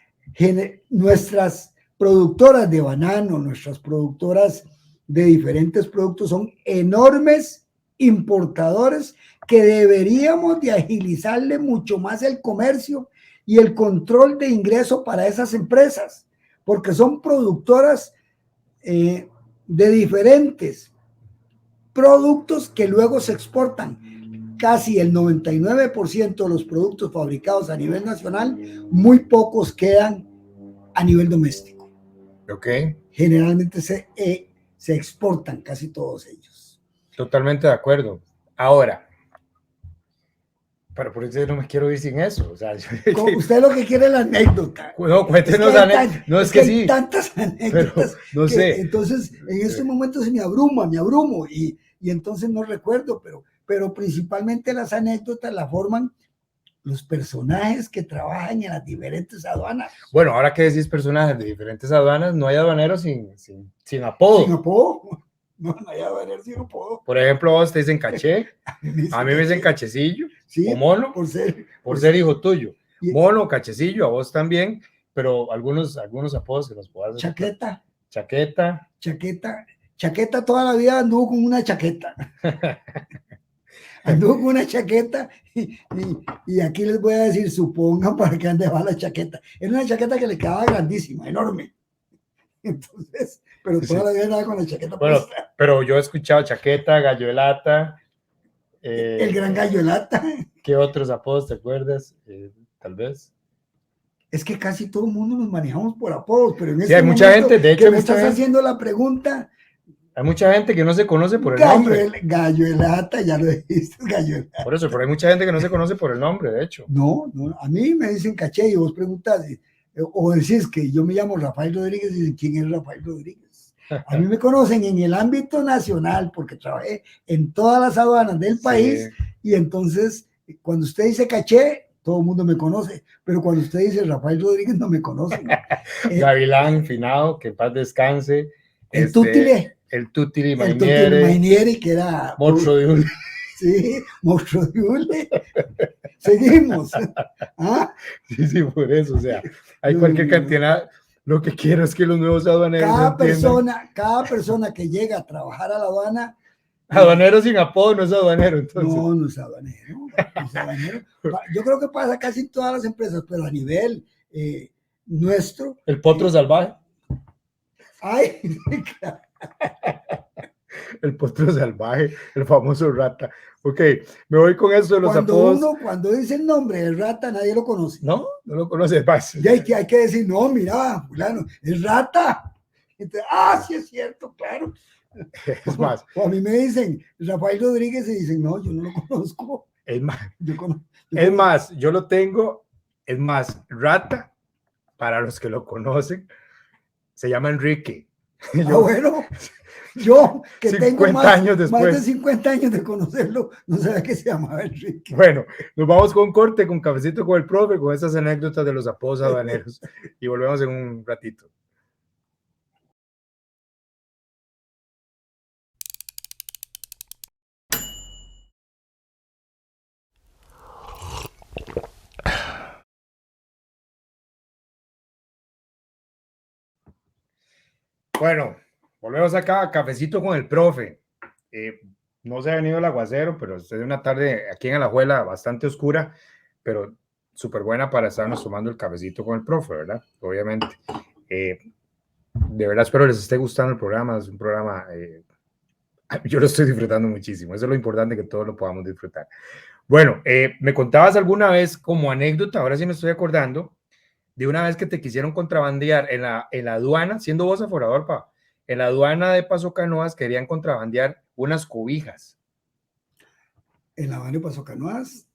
nuestras productoras de banano, nuestras productoras de diferentes productos son enormes importadores que deberíamos de agilizarle mucho más el comercio y el control de ingreso para esas empresas, porque son productoras de diferentes productos que luego se exportan. Casi el 99% de los productos fabricados a nivel nacional, muy pocos quedan a nivel doméstico. Okay. Generalmente se exportan casi todos ellos. Totalmente de acuerdo. Ahora, pero por eso no me quiero ir sin eso. O sea, usted lo que quiere es la anécdota. No, cuéntenos anécdotas. No, es que sí. Hay tantas anécdotas. Pero, no sé. Entonces, en este momento se me abrumo. Y entonces no recuerdo, pero principalmente las anécdotas las forman los personajes que trabajan en las diferentes aduanas. Bueno, ahora que decís personajes de diferentes aduanas, no hay aduaneros sin apodo. Sin apodo. No hay aduaneros sin apodo. Por ejemplo, vos te dicen caché, a mí me dicen cachecillo, sí, o mono, por ser hijo tuyo. Mono, cachecillo, a vos también, pero algunos apodos que nos puedas decir. Chaqueta toda la vida anduvo con una chaqueta. Anduvo con una chaqueta y aquí les voy a decir, supongan para que ande va la chaqueta. Era una chaqueta que le quedaba grandísima, enorme. Entonces, pero toda la vida andaba con la chaqueta puesta. Pero yo he escuchado chaqueta, gallo de lata. El gran gallo de lata. ¿Qué otros apodos te acuerdas? Tal vez. Es que casi todo el mundo nos manejamos por apodos, pero en sí, hay mucha gente, de hecho, que me estás haciendo la pregunta. Hay mucha gente que no se conoce por el nombre. Gallo de lata, ya lo dijiste, gallo de lata. Por eso, pero hay mucha gente que no se conoce por el nombre, de hecho. No, a mí me dicen caché y vos preguntas, o decís que yo me llamo Rafael Rodríguez y dicen, ¿quién es Rafael Rodríguez? A mí me conocen en el ámbito nacional porque trabajé en todas las aduanas del país y entonces cuando usted dice caché, todo el mundo me conoce, pero cuando usted dice Rafael Rodríguez no me conocen. Gavilán, finado, que en paz descanse. El Tutile. El Tutile Mainieri. Mainieri, que era... Monstruo de Ule. Sí, Monstruo de Ule. Seguimos. ¿Ah? Sí, por eso, o sea, hay cualquier cantidad. Lo que quiero es que los nuevos aduaneros cada persona que llega a trabajar a la aduana. Aduanero sin apodo no es aduanero, entonces. No es aduanero. No es aduanero. Yo creo que pasa casi en todas las empresas, pero a nivel nuestro. El potro salvaje. Ay, claro. El potro salvaje, el famoso rata. Ok, me voy con eso de los apodos. Cuando dice el nombre del rata, nadie lo conoce. No lo conoce más. Y hay que decir, no, mira, fulano, es rata. Entonces, sí es cierto, claro. Es más. O a mí me dicen Rafael Rodríguez y dicen, no, yo no lo conozco. Es más, yo lo tengo, es más, rata, para los que lo conocen, se llama Enrique. Bueno, yo que tengo más de 50 años de conocerlo, no sabía que se llamaba Enrique. Bueno, nos vamos con corte, con cafecito con el profe, con estas anécdotas de los apodos aduaneros y volvemos en un ratito. Bueno, volvemos acá a cafecito con el profe. No se ha venido el aguacero, pero es una tarde aquí en Alajuela bastante oscura, pero súper buena para estarnos tomando el cafecito con el profe, ¿verdad? Obviamente. De verdad espero les esté gustando el programa. Es un programa, yo lo estoy disfrutando muchísimo. Eso es lo importante, que todos lo podamos disfrutar. Bueno, me contabas alguna vez como anécdota, ahora sí me estoy acordando, de una vez que te quisieron contrabandear en la aduana, siendo vos aforador, en la aduana de Paso Canoas querían contrabandear unas cobijas. En la aduana de Paso Canoas,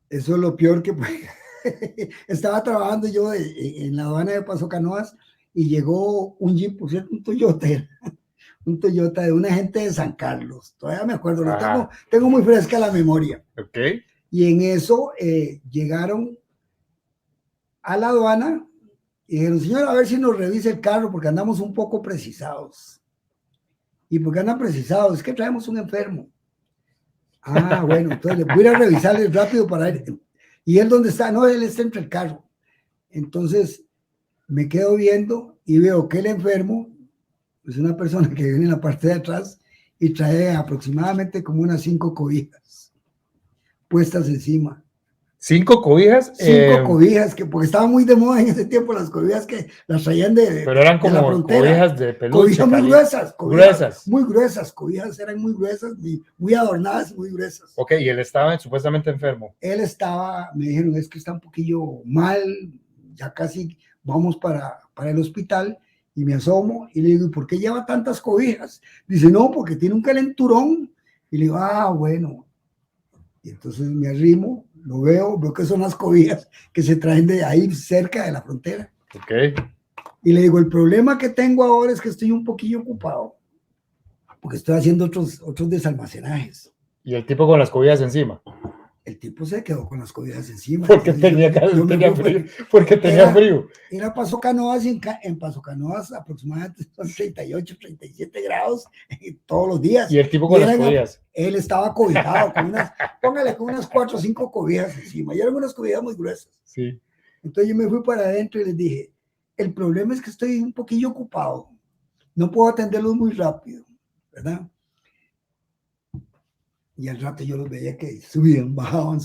eso es lo peor que estaba trabajando yo en la aduana de Paso Canoas y llegó un Jeep, por cierto, un Toyota, un Toyota de una gente de San Carlos. Todavía me acuerdo, lo Ajá. tengo muy fresca la memoria. Ok. Y en eso llegaron a la aduana y dijeron, señor, a ver si nos revisa el carro porque andamos un poco precisados. ¿Y por qué andan precisados? Es que traemos un enfermo. Ah, bueno, entonces voy a ir a revisarles rápido para ir. ¿Y él dónde está? No, él está entre el carro. Entonces me quedo viendo y veo que el enfermo es una persona que viene en la parte de atrás y trae aproximadamente como unas 5 cobijas puestas encima. 5 cobijas. 5 cobijas, que porque estaban muy de moda en ese tiempo las cobijas que las traían Pero eran como de la frontera. cobijas de peluche. Cobijas muy gruesas, gruesas. Muy gruesas, cobijas eran muy gruesas, muy adornadas, muy gruesas. Ok, y él estaba supuestamente enfermo. Él estaba, me dijeron, es que está un poquillo mal, ya casi vamos para el hospital, y me asomo y le digo, ¿y por qué lleva tantas cobijas? Dice, no, porque tiene un calenturón. Y le digo, ah, bueno. Y entonces me arrimo, lo veo que son las cobijas que se traen de ahí cerca de la frontera. Ok. Y le digo, el problema que tengo ahora es que estoy un poquillo ocupado, porque estoy haciendo otros desalmacenajes. ¿Y el tipo con las cobijas encima? El tipo se quedó con las cobijas encima. Porque tenía frío. Porque tenía frío. Era Paso Canoas, y en Paso Canoas aproximadamente son 38, 37 grados todos los días. Y el tipo con las cobijas. Él estaba cobijado con unas 4 o 5 cobijas encima. Y eran unas cobijas muy gruesas. Sí. Entonces yo me fui para adentro y les dije, el problema es que estoy un poquillo ocupado. No puedo atenderlos muy rápido, ¿verdad? Y al rato yo los veía que subían, bajaban,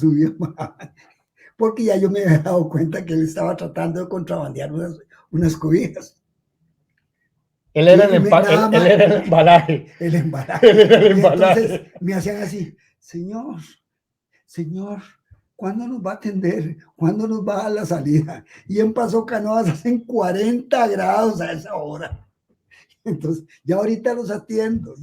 porque ya yo me había dado cuenta que él estaba tratando de contrabandear unas cobijas. Él era el embalaje. El embalaje. Él era el embalaje. Entonces me hacían así, señor, ¿cuándo nos va a atender? ¿Cuándo nos va a dar la salida? Y en Paso Canoas hacen 40 grados a esa hora. Entonces, ya ahorita los atiendo.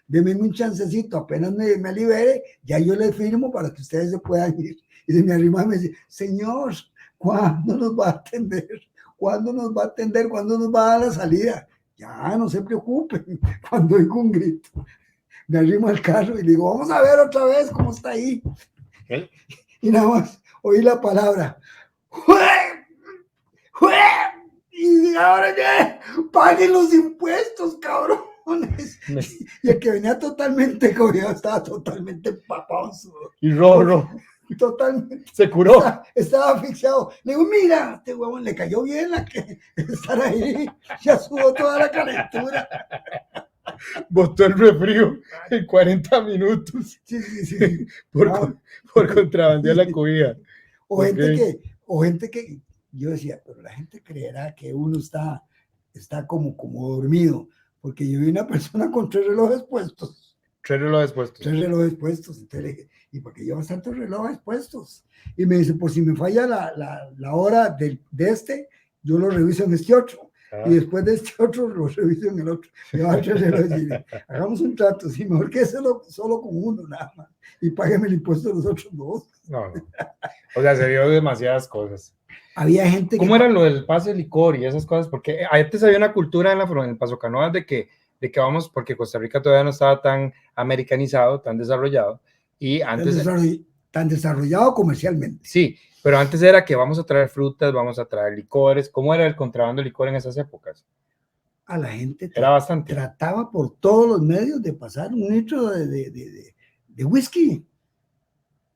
Denme un chancecito, apenas me libere, ya yo les firmo para que ustedes se puedan ir. Y se me arrima y me dice, señor, ¿cuándo nos va a atender? ¿Cuándo nos va a atender? ¿Cuándo nos va a dar la salida? Ya, no se preocupen. Cuando oigo un grito, me arrimo al carro y digo, vamos a ver otra vez cómo está ahí. ¿Eh? Y nada más oí la palabra, ¡jue! Y ahora ya paguen los impuestos, cabrones. Y el que venía totalmente cogido estaba totalmente empapado en sudor. Y rojo. Totalmente. Se curó. Estaba asfixiado. Le digo, mira, este huevón le cayó bien la que estar ahí. Ya sudó toda la calentura. Botó el refrío en 40 minutos. Sí. Por contrabandear la cobija. O gente que yo decía, pero la gente creerá que uno está como dormido, porque yo vi una persona con 3 relojes puestos. 3 relojes puestos. 3 relojes puestos. Entonces le dije, ¿y por qué llevas tantos relojes puestos? Y me dice, por si me falla la hora de este, yo lo reviso en este otro. Y después de este otro, lo reviso en el otro. Lleva 3 relojes y dije, hagamos un trato, sí, mejor que solo con uno nada más. Y págame el impuesto de los otros 2. No. O sea, se vio demasiadas cosas. Había gente ¿Cómo era lo del pase de licor y esas cosas? Porque antes había una cultura en el Paso Canoas de que vamos, porque Costa Rica todavía no estaba tan americanizado, tan desarrollado, y antes... Tan desarrollado comercialmente. Sí, pero antes era que vamos a traer frutas, vamos a traer licores. ¿Cómo era el contrabando de licor en esas épocas? A la gente era bastante. Trataba por todos los medios de pasar 1 litro de whisky.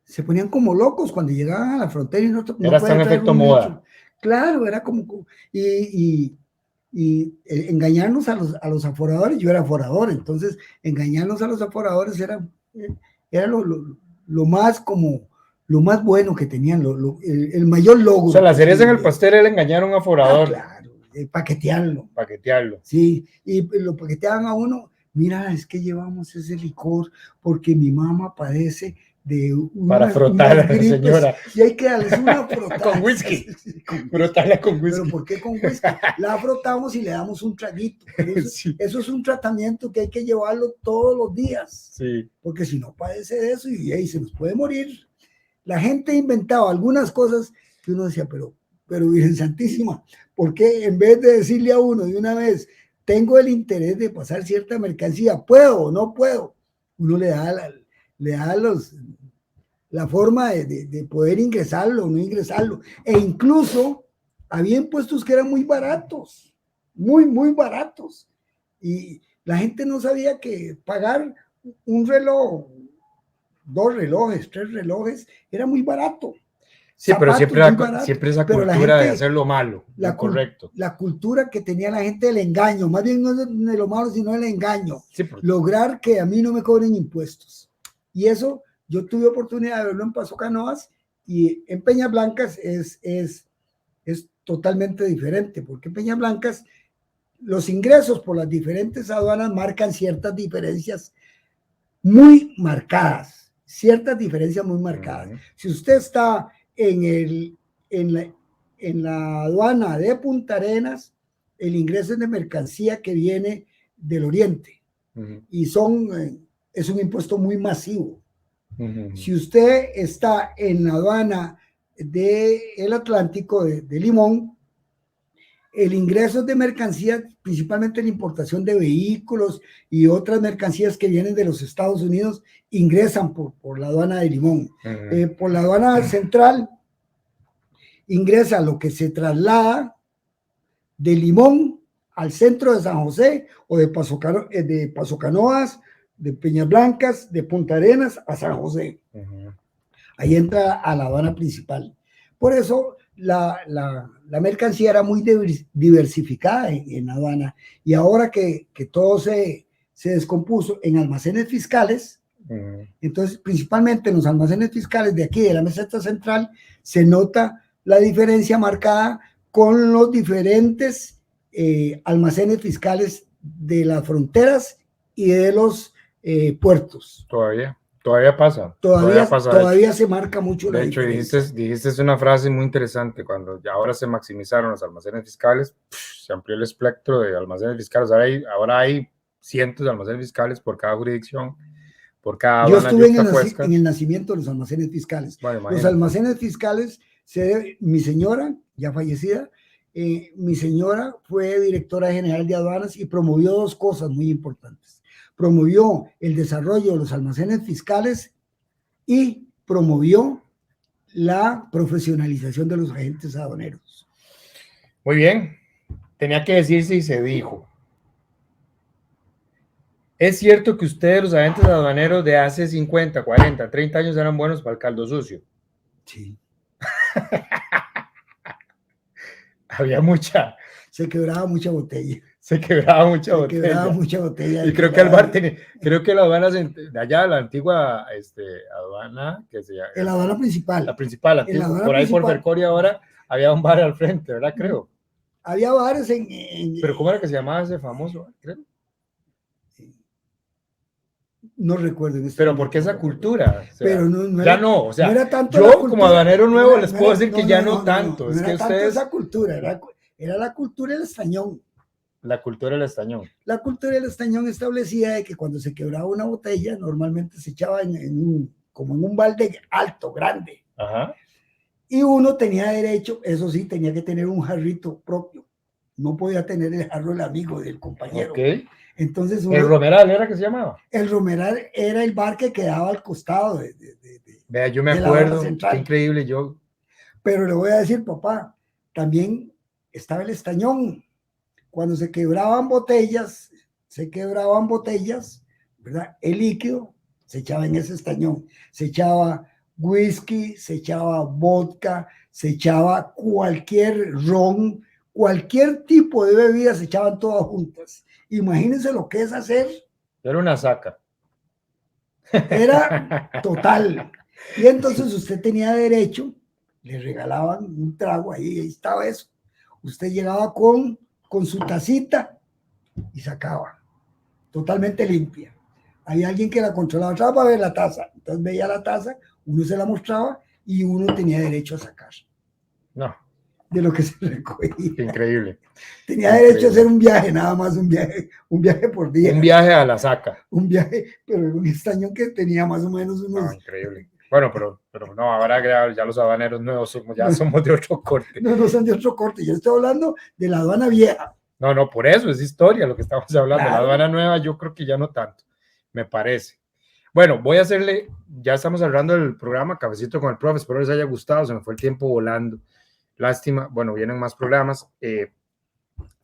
Se ponían como locos cuando llegaban a la frontera y no era hasta un efecto moda. Claro, era como y engañarnos a los aforadores. Yo era aforador, entonces engañarnos a los aforadores era lo más bueno que tenían, el mayor logro. O sea, la cereza en el pastel era engañar a un aforador. Claro, paquetearlo. Sí, y lo paqueteaban a uno. Mira, es que llevamos ese licor porque mi mamá padece de para frotar a la señora. Y hay que darles una frotada. Con whisky. Frotarla con whisky. ¿Pero por qué con whisky? La frotamos y le damos un traguito. Eso es un tratamiento que hay que llevarlo todos los días. Sí. Porque si no padece de eso y ahí se nos puede morir. La gente inventaba algunas cosas que uno decía, pero Virgen Santísima, ¿por qué en vez de decirle a uno de una vez, tengo el interés de pasar cierta mercancía, ¿puedo o no puedo? Uno le da la forma de poder ingresarlo o no ingresarlo. E incluso había impuestos que eran muy baratos, muy baratos. Y la gente no sabía que pagar un reloj, 2 relojes, 3 relojes, era muy barato. Sí, pero siempre esa cultura de hacer lo malo, lo correcto. La cultura que tenía la gente del engaño, más bien no de lo malo, sino del engaño. Sí, lograr que a mí no me cobren impuestos. Y eso yo tuve oportunidad de verlo en Paso Canoas, y en Peñas Blancas es totalmente diferente, porque en Peñas Blancas los ingresos por las diferentes aduanas marcan ciertas diferencias muy marcadas, Si usted está en la aduana de Punta Arenas, el ingreso es de mercancía que viene del oriente, y es un impuesto muy masivo. Si usted está en la aduana del Atlántico, de Limón, el ingreso de mercancías, principalmente la importación de vehículos y otras mercancías que vienen de los Estados Unidos, ingresan por la aduana de Limón. Por la aduana central ingresa lo que se traslada de Limón al centro de San José, o de Paso Canoas, de Peñas Blancas, de Punta Arenas a San José. Ahí entra a la aduana principal. Por eso la mercancía era muy diversificada en la aduana, y ahora que todo se descompuso en almacenes fiscales, entonces principalmente en los almacenes fiscales de aquí, de la meseta central, se nota la diferencia marcada con los diferentes almacenes fiscales de las fronteras y de los puertos. Todavía pasa. Todavía se marca mucho la diferencia. De hecho, dijiste una frase muy interesante: cuando ya ahora se maximizaron los almacenes fiscales, se amplió el espectro de almacenes fiscales. Ahora hay cientos de almacenes fiscales por cada jurisdicción, por cada aduana. Yo estuve en el nacimiento de los almacenes fiscales. Bueno, los almacenes fiscales, mi señora, ya fallecida, mi señora fue directora general de aduanas y promovió 2 cosas muy importantes. Promovió el desarrollo de los almacenes fiscales y promovió la profesionalización de los agentes aduaneros. Muy bien, tenía que decirse y se dijo. ¿Es cierto que ustedes, los agentes aduaneros de hace 50, 40, 30 años, eran buenos para el caldo sucio? Sí. Había mucha. Se quebraba mucha botella. Y creo que el bar creo que la aduana de allá, la antigua aduana, que se llama. La aduana principal. La principal, por ahí por Fercoria ahora, había un bar al frente, ¿verdad? Creo. Había bares ¿Pero cómo era que se llamaba ese famoso? Creo. No recuerdo. Pero ¿por qué esa cultura? O sea, pero no ya era, no, o sea, no era tanto yo como aduanero nuevo les puedo decir que ya no tanto. Es que ustedes... tanto esa cultura, era la cultura del estañón. La cultura del estañón. La cultura del estañón establecía de que cuando se quebraba una botella, normalmente se echaba como en un balde alto, grande. Ajá. Y uno tenía derecho, eso sí, tenía que tener un jarrito propio. No podía tener el jarro del amigo, del compañero. Okay. Entonces ¿El Romeral era que se llamaba? El Romeral era el bar que quedaba al costado Vea, yo me acuerdo, qué increíble yo. Pero le voy a decir, papá, también estaba el estañón. Cuando se quebraban botellas, ¿verdad? El líquido se echaba en ese estañón. Se echaba whisky, se echaba vodka, se echaba cualquier ron, cualquier tipo de bebida, se echaban todas juntas. Imagínense lo que es hacer. Era una saca. Era total. Y entonces usted tenía derecho, le regalaban un trago, ahí estaba eso. Usted llegaba con su tacita y sacaba, totalmente limpia. Había alguien que la controlaba, para ver la taza. Entonces veía la taza, uno se la mostraba y uno tenía derecho a sacar. No. De lo que se recogía. Increíble. Tenía derecho a hacer un viaje, nada más un viaje por día. Un viaje a la saca. Un viaje, pero un estañón que tenía más o menos unos... No, increíble. Bueno, pero no, ahora ya los aduaneros nuevos somos de otro corte. No son de otro corte. Yo estoy hablando de la aduana vieja. No, no, por eso es historia lo que estamos hablando. Claro. La aduana nueva yo creo que ya no tanto, me parece. Bueno, voy a hacerle, ya estamos hablando del programa Cafecito con el Profe, espero les haya gustado, se me fue el tiempo volando. Lástima, bueno, vienen más programas.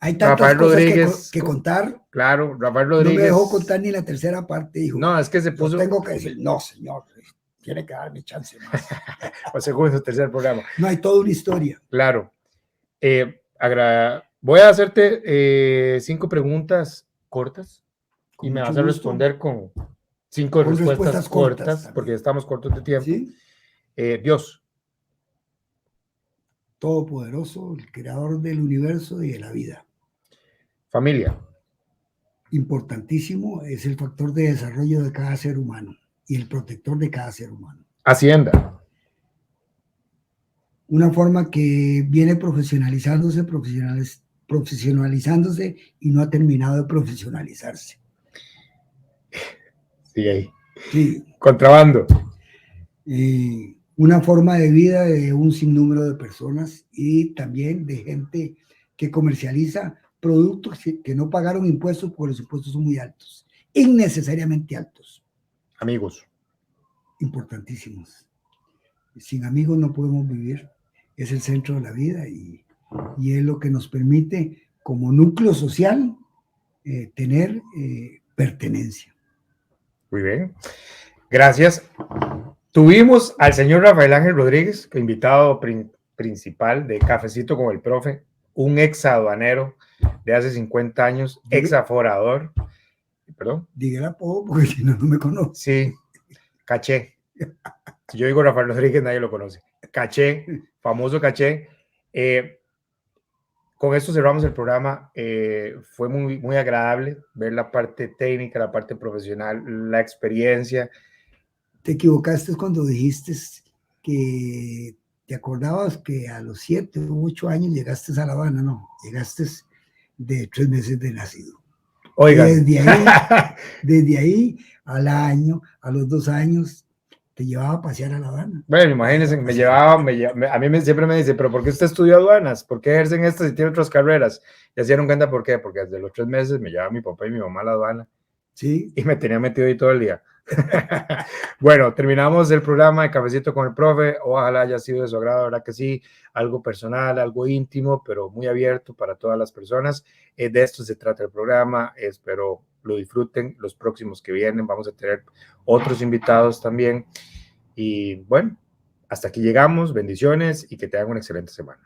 Hay tantas Rafael cosas Rodríguez, que contar. claro, Rafael No Rodríguez. me dejó contar ni la tercera parte, dijo. No, es que se puso. Tengo que decir, no, señor, tiene que darme chance más. O segundo, tercer programa. No, hay toda una historia. Claro. Voy a hacerte 5 preguntas cortas y me vas a responder con 5 respuestas cortas porque estamos cortos de tiempo. ¿Sí? Dios. Todopoderoso, el creador del universo y de la vida. Familia. Importantísimo, es el factor de desarrollo de cada ser humano y el protector de cada ser humano. Hacienda. Una forma que viene profesionalizándose y no ha terminado de profesionalizarse. Sigue ahí. Sí. Contrabando. Una forma de vida de un sinnúmero de personas y también de gente que comercializa productos que no pagaron impuestos porque los impuestos son muy altos, innecesariamente altos. Amigos. Importantísimos. Sin amigos no podemos vivir. Es el centro de la vida y es lo que nos permite, como núcleo social, tener pertenencia. Muy bien. Gracias. Tuvimos al señor Rafael Ángel Rodríguez, invitado principal de Cafecito con el Profe, un ex aduanero de hace 50 años, ex aforador. Perdón. Diga el apodo porque si no, no me conoce. Sí, Caché. Si yo digo Rafael Rodríguez, nadie lo conoce. Caché, famoso Caché. Con esto cerramos el programa. Fue muy, muy agradable ver la parte técnica, la parte profesional, la experiencia. Te equivocaste cuando dijiste que te acordabas que a los 7 o 8 años llegaste a La Habana. No, llegaste de 3 meses de nacido. Oigan. Desde ahí al año, a los 2 años, te llevaba a pasear a La Habana. Bueno, imagínense, a mí siempre me dice, pero ¿por qué usted estudió aduanas? ¿Por qué ejercen estas si tiene otras carreras? Y se dieron cuenta por qué, porque desde los 3 meses me llevaba mi papá y mi mamá a la aduana. Sí. Y me tenía metido ahí todo el día. Bueno, terminamos el programa de Cafecito con el Profe. Ojalá haya sido de su agrado, verdad que sí, algo personal, algo íntimo, pero muy abierto para todas las personas. De esto se trata el programa. Espero lo disfruten. Los próximos que vienen vamos a tener otros invitados también. Y bueno, hasta aquí llegamos. Bendiciones y que tengan una excelente semana.